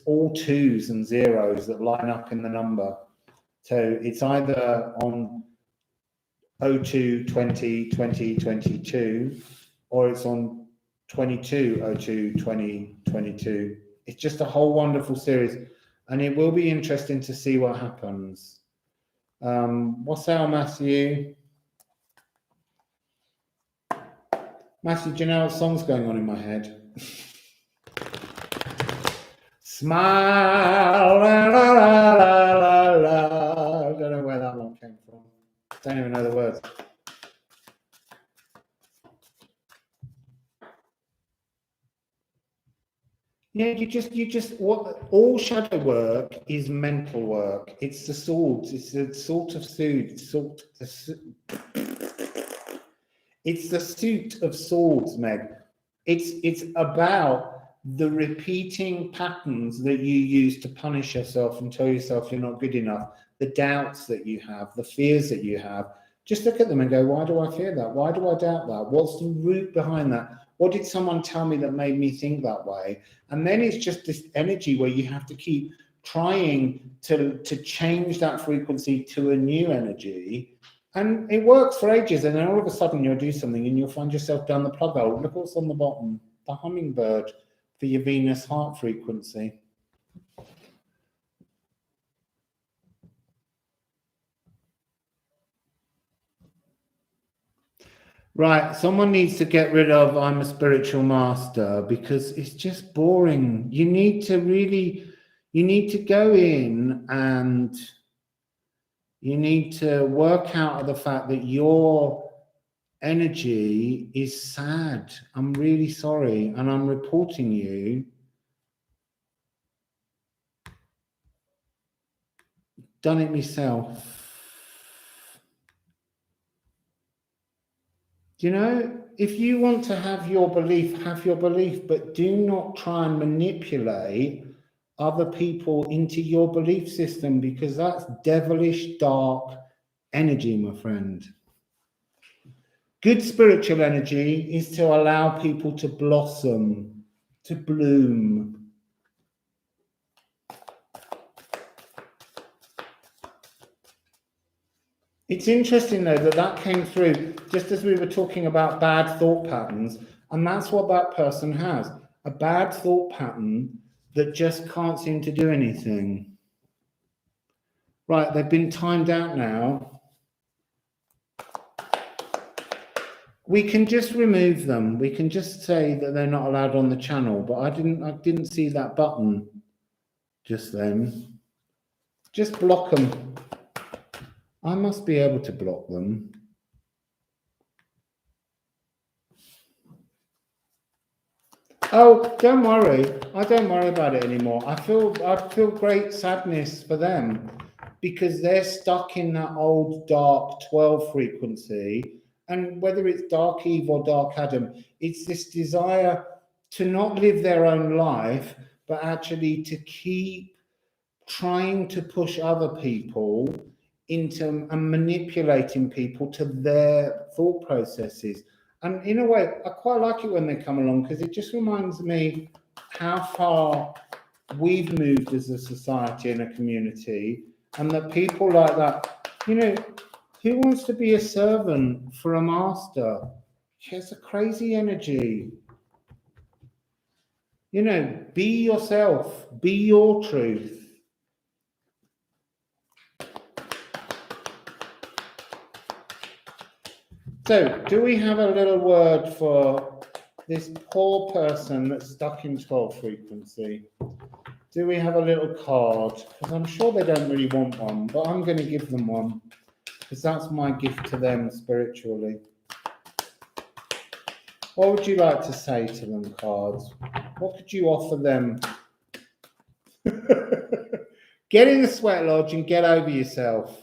all 2s and 0s that line up in the number. So it's either on 02, 20, 20, 22, or it's on 22, 02, 20, 22. It's just a whole wonderful series. And it will be interesting to see what happens. Wassail, Matthew? Matthew, do you know what song's going on in my head? Smile, la, la, la, la, la. I don't know where that one came from. Don't even know the words. Yeah, you just all shadow work is mental work. It's the swords. It's the sort of suit. It's the suit of swords, Meg. It's about the repeating patterns that you use to punish yourself and tell yourself you're not good enough. The doubts that you have, the fears that you have. Just look at them and go, why do I fear that? Why do I doubt that? What's the root behind that? Or did someone tell me that made me think that way? And then it's just this energy where you have to keep trying to change that frequency to a new energy. And it works for ages. And then all of a sudden you'll do something and you'll find yourself down the plug hole. Look what's on the bottom, the hummingbird for your Venus heart frequency. Right, someone needs to get rid of I'm a spiritual master, because it's just boring. You need to go in and you need to work out of the fact that your energy is sad. I'm really sorry, and I'm reporting you. Done it myself. You know, if you want to have your belief, but do not try and manipulate other people into your belief system, because that's devilish, dark energy, my friend. Good spiritual energy is to allow people to blossom, to bloom. It's interesting, though, that came through just as we were talking about bad thought patterns, and that's what that person has, a bad thought pattern that just can't seem to do anything. Right, they've been timed out now. We can just remove them. We can just say that they're not allowed on the channel, but I didn't see that button just then. Just block them. I must be able to block them. Oh, don't worry. I don't worry about it anymore. I feel great sadness for them, because they're stuck in that old dark 12 frequency. And whether it's dark Eve or dark Adam, it's this desire to not live their own life, but actually to keep trying to push other people into and manipulating people to their thought processes. And in a way, I quite like it when they come along, because it just reminds me how far we've moved as a society and a community, and that people like that, you know, who wants to be a servant for a master? It's a crazy energy. You know, be yourself, be your truth. So, do we have a little word for this poor person that's stuck in 12 frequency? Do we have a little card? Because I'm sure they don't really want one, but I'm going to give them one, because that's my gift to them spiritually. What would you like to say to them, cards? What could you offer them? Get in the sweat lodge and get over yourself.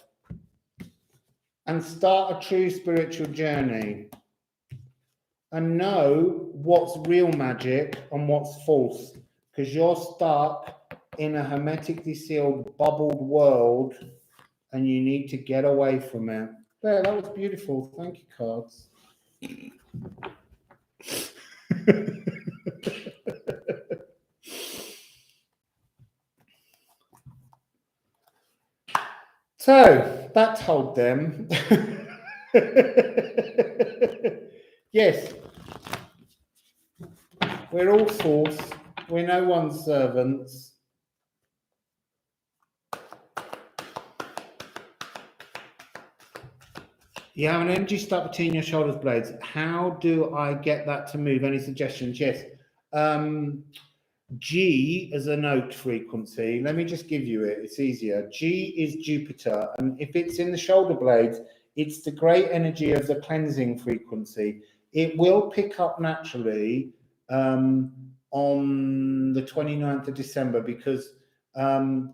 And start a true spiritual journey. And know what's real magic and what's false. Because you're stuck in a hermetically sealed, bubbled world, and you need to get away from it. There, that was beautiful. Thank you, cards. So that told them, yes, we're all force, we're no one's servants. You have an energy stuck between your shoulders blades. How do I get that to move? Any suggestions? Yes. G as a note frequency. Let me just give you it. It's easier. G is Jupiter. And if it's in the shoulder blades, it's the great energy of the cleansing frequency. It will pick up naturally on the 29th of December, because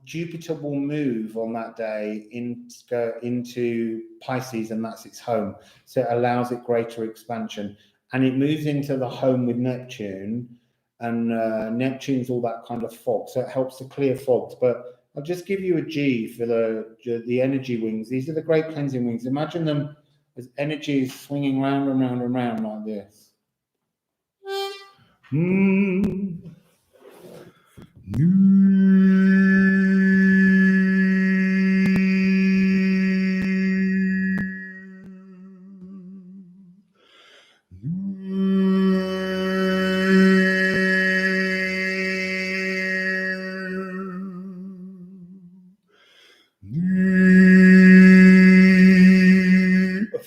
Jupiter will move on that day into Pisces, and that's its home. So it allows it greater expansion. And it moves into the home with Neptune. And Neptune's all that kind of fog, so it helps to clear fogs. But I'll just give you a G for the energy wings. These are the great cleansing wings. Imagine them as energies swinging round and round and round like this. I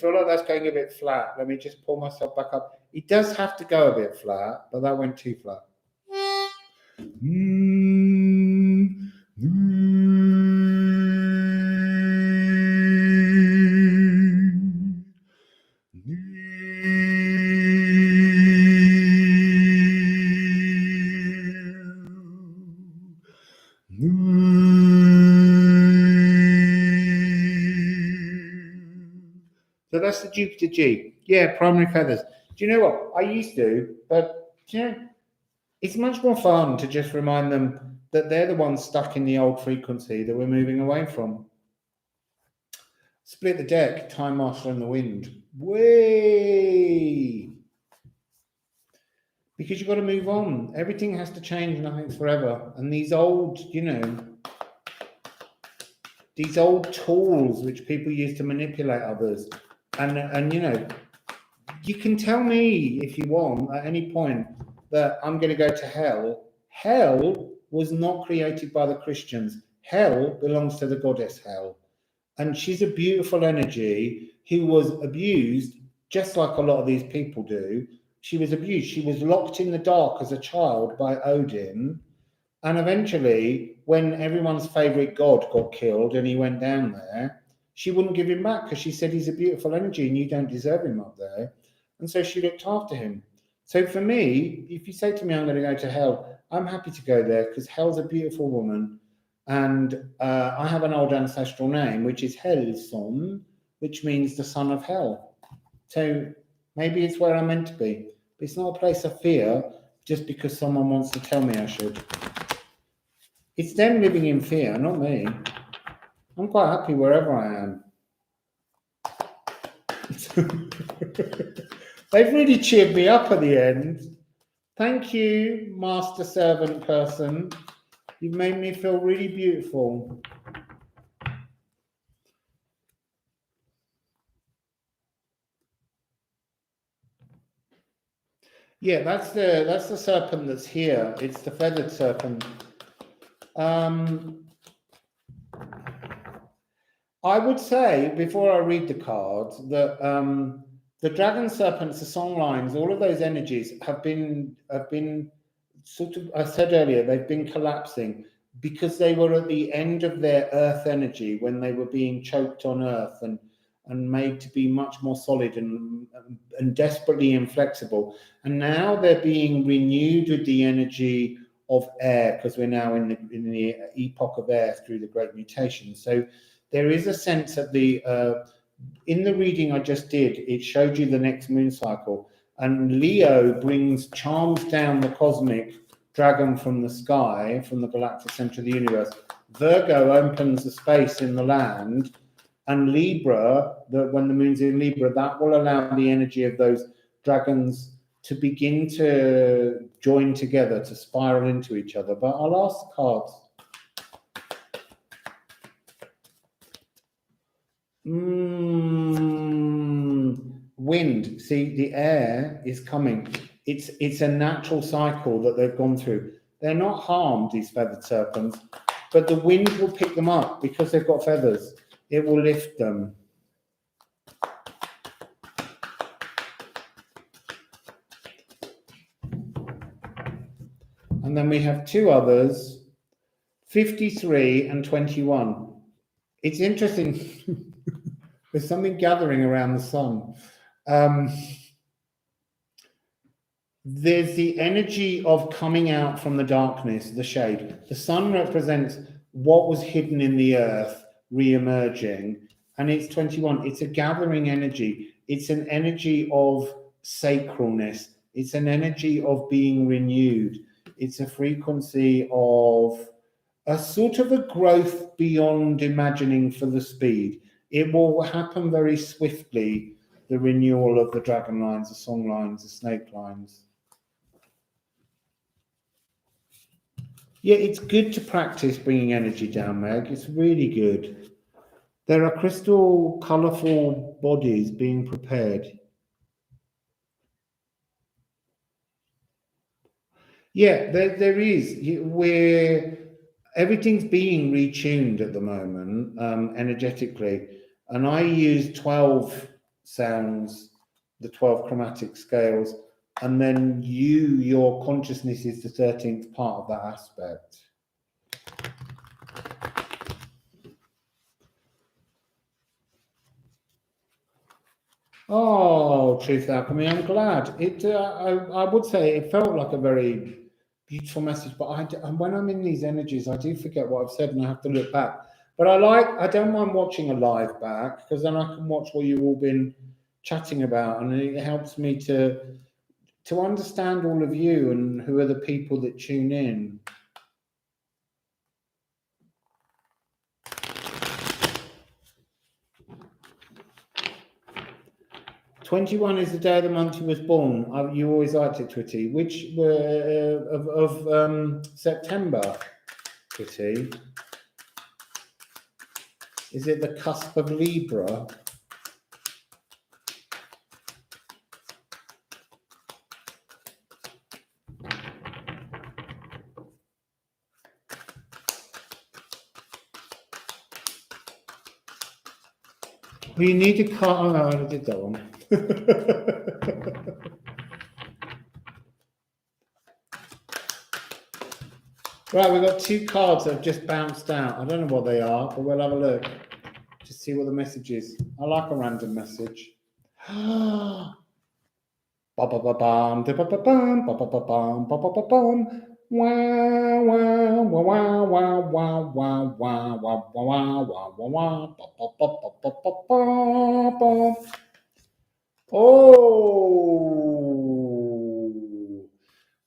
feel like that's going a bit flat. Let me just pull myself back up. It does have to go a bit flat, but that went too flat. So that's the Jupiter G. Yeah, primary feathers. Do you know what? I used to, but you know, it's much more fun to just remind them that they're the ones stuck in the old frequency that we're moving away from. Split the deck, Time Master and the Wind. Way! Because you've got to move on. Everything has to change, nothing's forever. And these old, you know, these old tools which people use to manipulate others. And you know, you can tell me if you want at any point that I'm going to go to hell. Hell was not created by the Christians. Hell belongs to the goddess Hel. And she's a beautiful energy who was abused, just like a lot of these people do. She was abused. She was locked in the dark as a child by Odin. And eventually, when everyone's favorite god got killed and he went down there, she wouldn't give him back because she said he's a beautiful energy and you don't deserve him up there. And so she looked after him. So for me, if you say to me, I'm going to go to hell, I'm happy to go there because Hel's a beautiful woman. And I have an old ancestral name, which is Helson, which means the son of Hel. So maybe it's where I'm meant to be. But it's not a place of fear just because someone wants to tell me I should. It's them living in fear, not me. I'm quite happy wherever I am. They've really cheered me up at the end. Thank you, master servant person. You've made me feel really beautiful. Yeah, that's the serpent that's here. It's the feathered serpent. I would say, before I read the cards, that the dragon serpents, the song lines, all of those energies have been sort of, I said earlier, they've been collapsing because they were at the end of their earth energy when they were being choked on earth and made to be much more solid and desperately inflexible. And now they're being renewed with the energy of air because we're now in the epoch of air through the great mutation. So there is a sense that in the reading I just did, it showed you the next moon cycle, and Leo charms down the cosmic dragon from the sky, from the galactic center of the universe. Virgo opens the space in the land, and Libra, when the moon's in Libra, that will allow the energy of those dragons to begin to join together, to spiral into each other. But I'll ask the cards. Wind. See, the air is coming. It's a natural cycle that they've gone through. They're not harmed, these feathered serpents, but the wind will pick them up because they've got feathers. It will lift them. And then we have two others, 53 and 21. It's interesting. There's something gathering around the sun. There's the energy of coming out from the darkness, the shade. The sun represents what was hidden in the earth, re-emerging. And it's 21. It's a gathering energy. It's an energy of sacralness. It's an energy of being renewed. It's a frequency of a sort of a growth beyond imagining for the speed. It will happen very swiftly, the renewal of the dragon lines, the song lines, the snake lines. Yeah, it's good to practice bringing energy down, Meg. It's really good. There are crystal, colourful bodies being prepared. Yeah, there is. We're everything's being retuned at the moment, energetically, and I use 12 sounds, the 12 chromatic scales, and then your consciousness is the 13th part of that aspect. Oh, Truth Alchemy, I'm glad. I would say it felt like a very beautiful message, but when I'm in these energies, I do forget what I've said and I have to look back. But I don't mind watching a live back because then I can watch what you've all been chatting about, and it helps me to understand all of you and who are the people that tune in. '21 is the day of the month he was born. You always liked it, Twitty. Which of September, Twitty? Is it the cusp of Libra? Well, you need a card. Oh, no, I did that one. Right, we've got 2 cards that have just bounced out. I don't know what they are, but we'll have a look to see what the message is. I like a random message. Oh,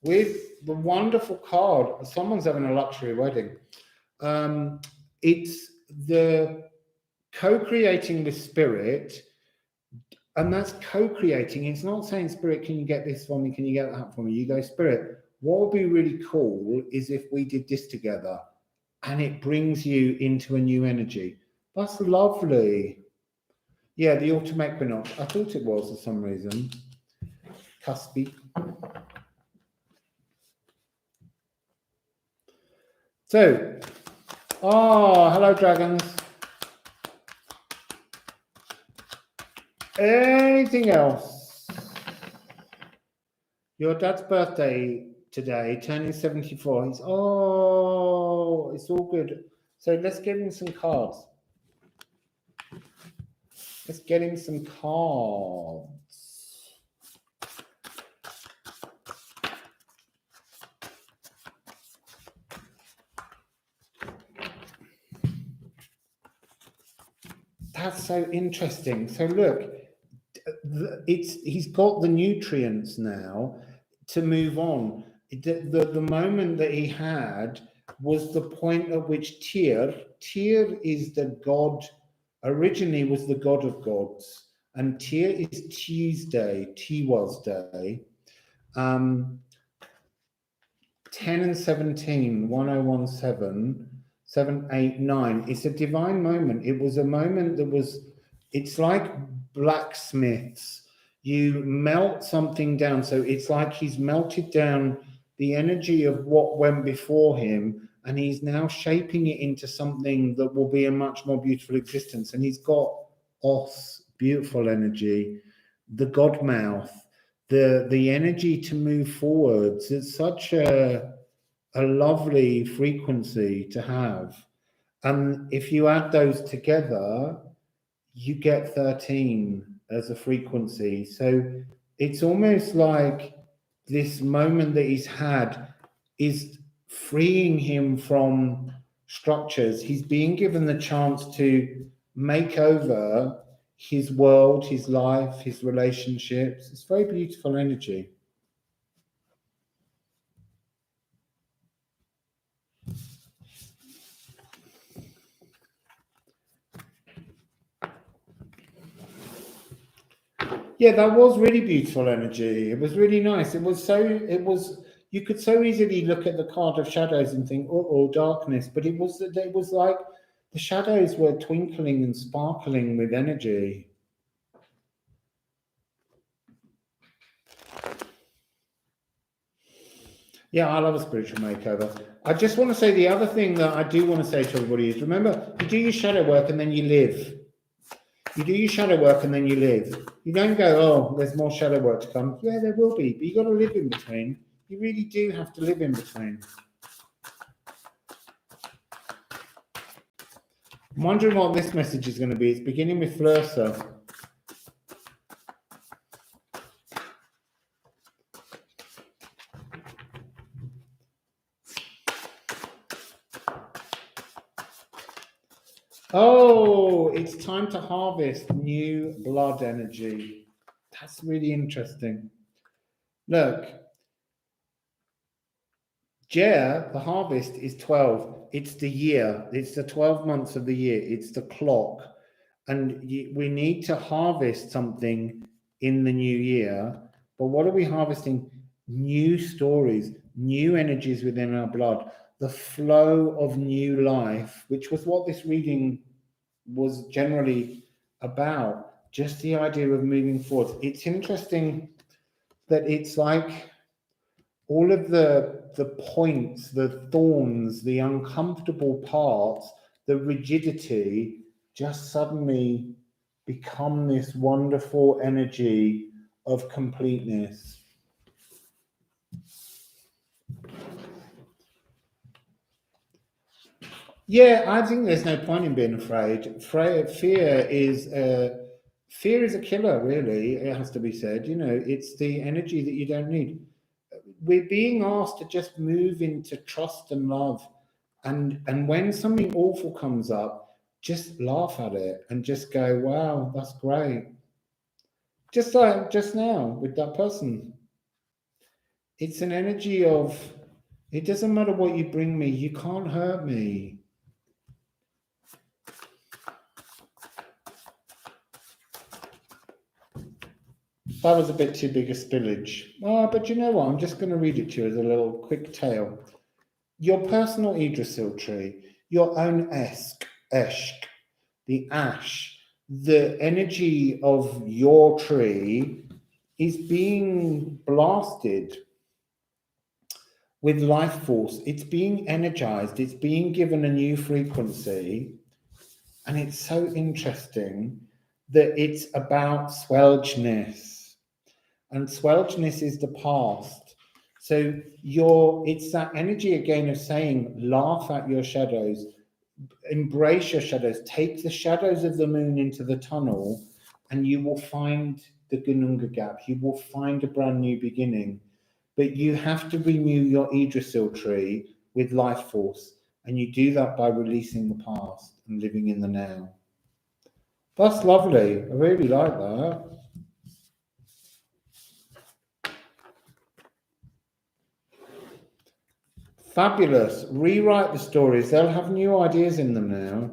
with the wonderful card, someone's having a luxury wedding. It's the co-creating with spirit, and that's co-creating. It's not saying, Spirit, can you get this for me? Can you get that for me? You go, Spirit, what would be really cool is if we did this together, and it brings you into a new energy. That's lovely. Yeah, the autumn equinox. I thought it was for some reason. Cuspy. So, hello, dragons. Anything else? Your dad's birthday today, turning 74. It's all good. So let's get him some cards. Let's get him some cards. That's so interesting. So look, he's got the nutrients now to move on. The moment that he had was the point at which Tyr is the god, originally was the god of gods, and Tyr is Tuesday, Tiwa's day. 10 and 17, 1017, 789. It's a divine moment. It was a moment that was, it's like blacksmiths. You melt something down. So it's like he's melted down the energy of what went before him, and he's now shaping it into something that will be a much more beautiful existence. And he's got Os, beautiful energy, the God mouth, the energy to move forwards. It's such a lovely frequency to have. And if you add those together, you get 13 as a frequency. So it's almost like this moment that he's had is freeing him from structures. He's being given the chance to make over his world, his life, his relationships. It's very beautiful energy. Yeah, that was really beautiful energy. It was really nice. It was you could so easily look at the card of shadows and think, oh, darkness. But it was like the shadows were twinkling and sparkling with energy. Yeah, I love a spiritual makeover. I just want to say the other thing that I do want to say to everybody is, remember, you do your shadow work and then you live. You do your shadow work and then you live. You don't go, oh, there's more shadow work to come. Yeah, there will be, but you got to live in between. You really do have to live in between. I'm wondering what this message is going to be. It's beginning with Flursa. Oh, it's time to harvest new blood energy. That's really interesting. Look, Jena, the harvest is 12. It's the year. It's the 12 months of the year. It's the clock. And we need to harvest something in the new year. But what are we harvesting? New stories, new energies within our blood, the flow of new life, which was what this reading was generally about. Just the idea of moving forward. It's interesting that it's like all of the points, the thorns, the uncomfortable parts, the rigidity just suddenly become this wonderful energy of completeness. Yeah, I think there's no point in being afraid. Fear is a killer, really. It has to be said. You know, it's the energy that you don't need. We're being asked to just move into trust and love, and when something awful comes up, just laugh at it and just go, wow, that's great. Just like just now with that person. It's an energy of, it doesn't matter what you bring me, you can't hurt me. That was a bit too big a spillage. Oh, but you know what? I'm just going to read it to you as a little quick tale. Your personal Yggdrasil tree, your own Eshk, the ash, the energy of your tree is being blasted with life force. It's being energized. It's being given a new frequency. And it's so interesting that it's about swelgeness. And swelgeness is the past. So it's that energy again of saying, laugh at your shadows, embrace your shadows, take the shadows of the moon into the tunnel, and you will find the Gununga gap. You will find a brand new beginning. But you have to renew your Yggdrasil tree with life force. And you do that by releasing the past and living in the now. That's lovely. I really like that. Fabulous. Rewrite the stories. They'll have new ideas in them now.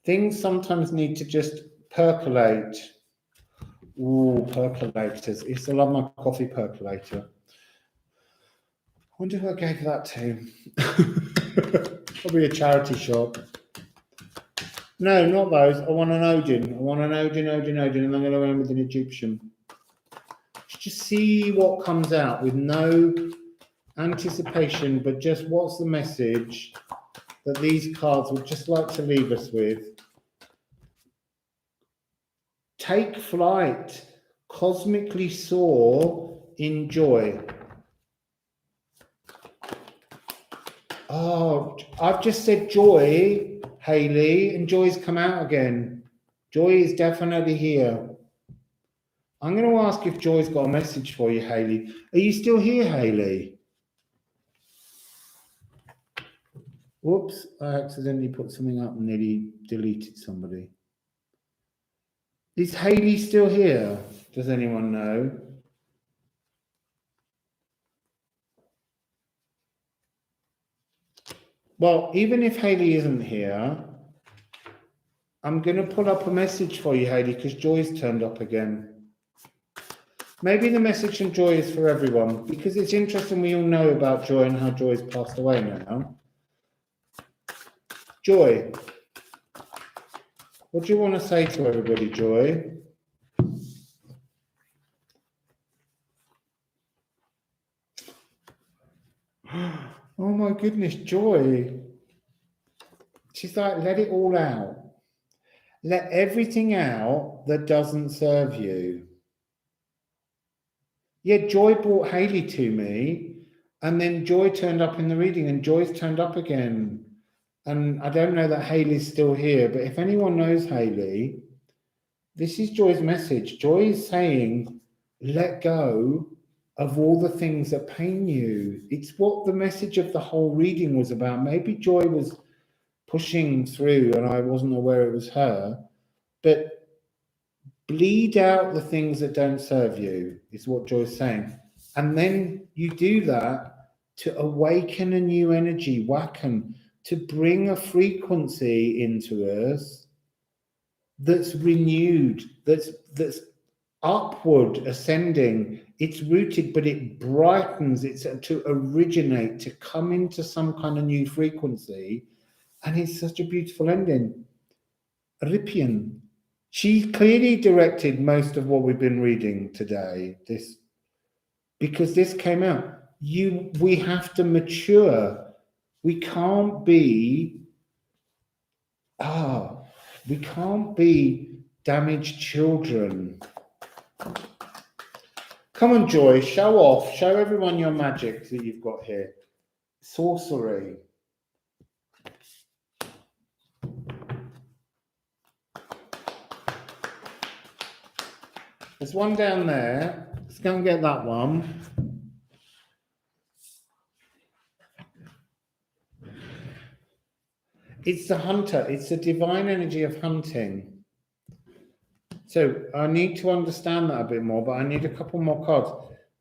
Things sometimes need to just percolate. Ooh, percolators. I used to love my coffee percolator. I wonder who I gave that to. Probably a charity shop. No, not those. I want an Odin. I want an Odin, and I'm going to go in with an Egyptian. Just see what comes out with no anticipation, but just what's the message that these cards would just like to leave us with. Take flight, cosmically soar in joy. Oh, I've just said joy, Hayley, and joy's come out again. Joy is definitely here. I'm going to ask if Joy's got a message for you, Hayley. Are you still here, Hayley? Whoops, I accidentally put something up and nearly deleted somebody. Is Hayley still here? Does anyone know? Well, even if Hayley isn't here, I'm going to pull up a message for you, Hayley, because Joy's turned up again. Maybe the message from Joy is for everyone, because it's interesting we all know about Joy and how Joy's passed away now. Joy, what do you want to say to everybody, Joy? Oh my goodness, Joy. She's like, let it all out. Let everything out that doesn't serve you. Yeah, Joy brought Haley to me, and then Joy turned up in the reading, and Joy's turned up again. And I don't know that Haley's still here, but if anyone knows Haley, this is Joy's message. Joy is saying, let go of all the things that pain you. It's what the message of the whole reading was about. Maybe Joy was pushing through and I wasn't aware it was her, but bleed out the things that don't serve you is what Joy's saying. And then you do that to awaken a new energy, wacken, to bring a frequency into us that's renewed, that's upward ascending. It's rooted, but it brightens. It's to originate, to come into some kind of new frequency. And it's such a beautiful ending. Rippian. She clearly directed most of what we've been reading today. Because this came out. We have to mature. We can't be damaged children. Come on, Joy, show off. Show everyone your magic that you've got here. Sorcery. There's one down there. Let's go and get that one. It's the hunter. It's the divine energy of hunting. So I need to understand that a bit more, but I need a couple more cards.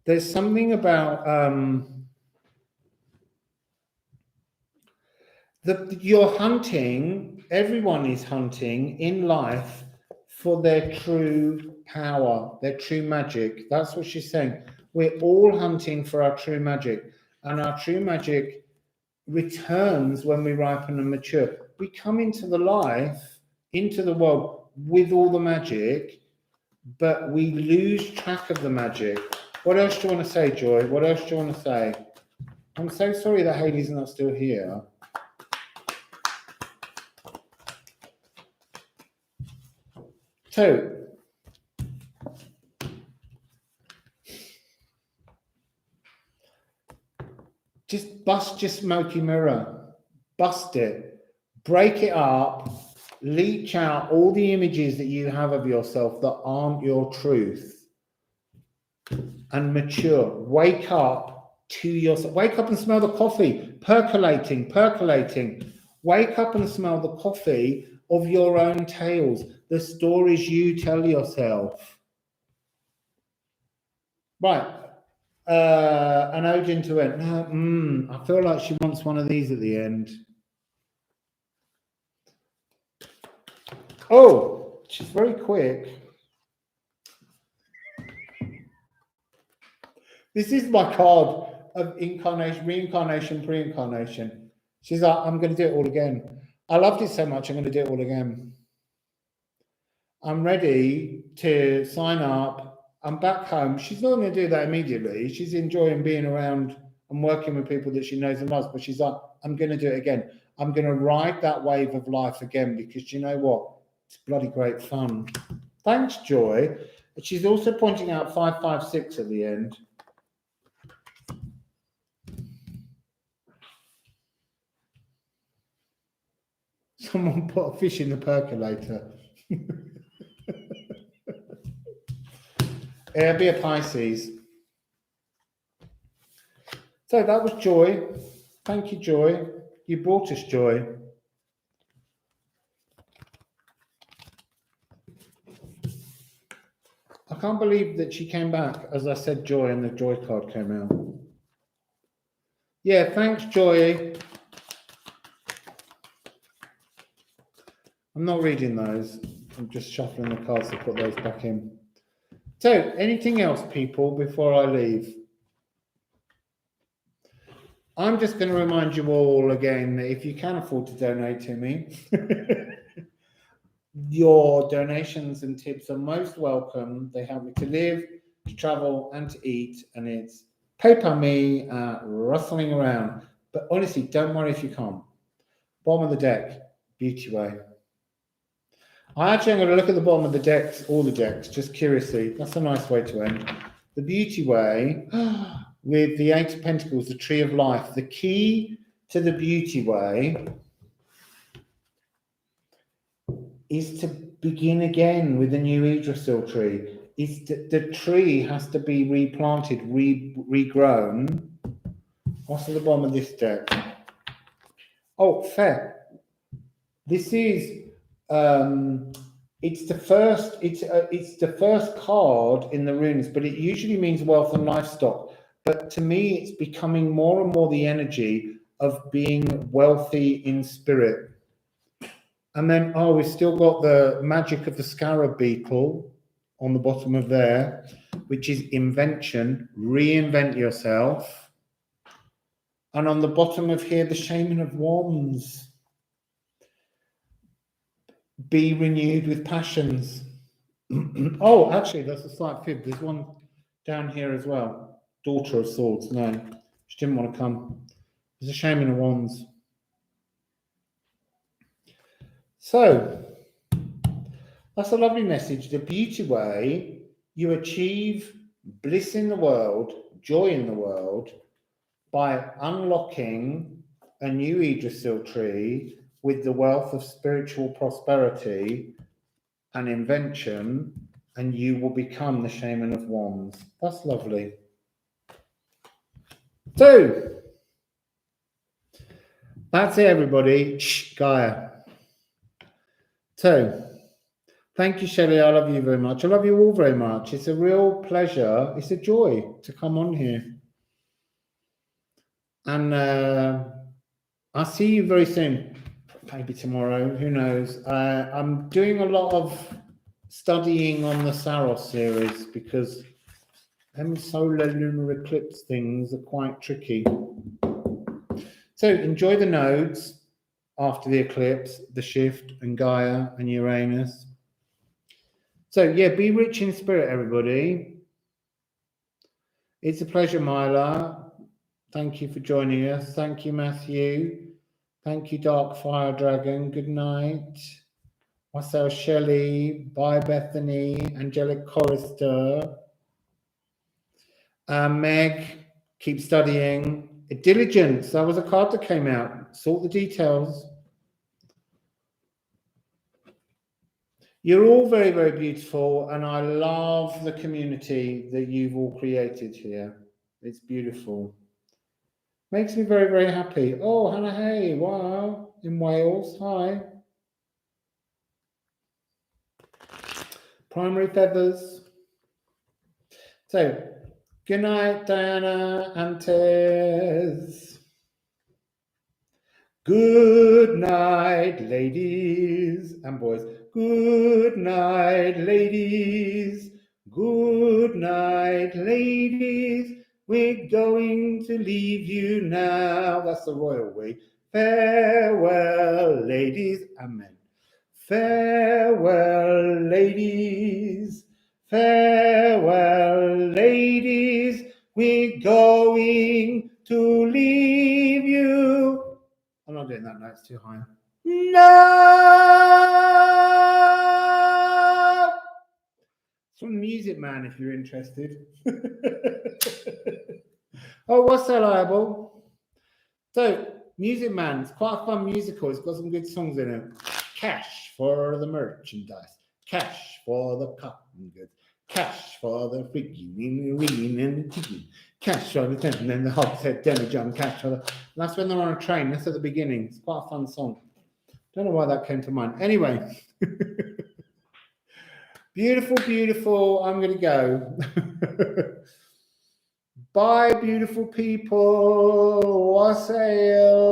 There's something about you're hunting. Everyone is hunting in life for their true power, their true magic. That's what she's saying. We're all hunting for our true magic, and our true magic returns when we ripen and mature. We come into the life, into the world with all the magic, but we lose track of the magic. What else do you want to say, Joy? What else do you want to say? I'm so sorry that Haley's not still here. So, just bust your smoky mirror. Bust it. Break it up. Leach out all the images that you have of yourself that aren't your truth. And mature. Wake up to yourself. Wake up and smell the coffee. Percolating. Wake up and smell the coffee of your own tales. The stories you tell yourself. Right. An Odin to end. I feel like she wants one of these at the end. Oh, she's very quick. This is my card of incarnation, reincarnation, pre-incarnation. She's like, I'm going to do it all again. I loved it so much, I'm going to do it all again. I'm ready to sign up. I'm back home. She's not going to do that immediately. She's enjoying being around and working with people that she knows and loves. But she's like, I'm going to do it again. I'm going to ride that wave of life again, because you know what? It's bloody great fun. Thanks, Joy. She's also pointing out 556 at the end. Someone put a fish in the percolator. It'll be a Pisces. So that was Joy. Thank you, Joy. You brought us joy. I can't believe that she came back, as I said, Joy, and the Joy card came out. Yeah, thanks, Joy. I'm not reading those. I'm just shuffling the cards to put those back in. So, anything else, people, before I leave? I'm just going to remind you all again that if you can afford to donate to me, your donations and tips are most welcome. They help me to live, to travel, and to eat. And it's PayPal me rustling around. But honestly, don't worry if you can't. Bottom of the deck, Beauty Way. I actually am going to look at the bottom of the decks, all the decks, just curiously. That's a nice way to end. The Beauty Way with the Eight of Pentacles, the Tree of Life. The key to the Beauty Way is to begin again with a new Yggdrasil tree. The tree has to be replanted, regrown. What's at the bottom of this deck? Oh, fair. This is it's the first card in the runes, but it usually means wealth and livestock. But to me, it's becoming more and more the energy of being wealthy in spirit. And then, we've still got the magic of the scarab beetle on the bottom of there, which is invention, reinvent yourself. And on the bottom of here, the Shaman of Wands. Be renewed with passions. Oh, actually, that's a slight fib. There's one down here as well. Daughter of Swords. No, she didn't want to come. There's a Shaman of Wands. So, that's a lovely message. The Beauty Way, you achieve bliss in the world, joy in the world, by unlocking a new Yggdrasil tree with the wealth of spiritual prosperity and invention, and you will become the Shaman of Wands. That's lovely. So, that's it, everybody. Shh, Gaïa. So, thank you, Shelley. I love you very much. I love you all very much. It's a real pleasure. It's a joy to come on here. And I'll see you very soon. Maybe tomorrow. Who knows? I'm doing a lot of studying on the Saros series because them solar lunar eclipse things are quite tricky. So enjoy the nodes after the eclipse, the shift, and Gaia and Uranus. So yeah, be rich in spirit, everybody. It's a pleasure, Myla. Thank you for joining us. Thank you, Matthew. Thank you, Dark Fire Dragon. Good night. Wassail Shelley. Bye, Bethany. Angelic Chorister. Meg, keep studying. Diligence. That was a card that came out. Sort the details. You're all very, very beautiful, and I love the community that you've all created here. It's beautiful. Makes me very, very happy. Oh, Hannah Hay, wow, in Wales. Hi. Primary Feathers. So, good night, Diana and Tez. Good night, ladies and boys. Good night, ladies. Good night, ladies. We're going to leave you now. That's the royal way. Farewell, ladies. Amen. Farewell, ladies. Farewell, ladies. We're going to leave you. I'm not doing that, no, it's too high. No! It's from Music Man if you're interested. Oh, what's that liable? So, Music Man, it's quite a fun musical. It's got some good songs in it. Cash for the merchandise. Cash for the cotton goods. Cash for the freaking ringing and the ticking. Cash for the tent, and then the hogshead demijohn. Cash for the. And that's when they're on a train. That's at the beginning. It's quite a fun song. Don't know why that came to mind. Anyway, beautiful, beautiful. I'm going to go. Bye, beautiful people. Wassail.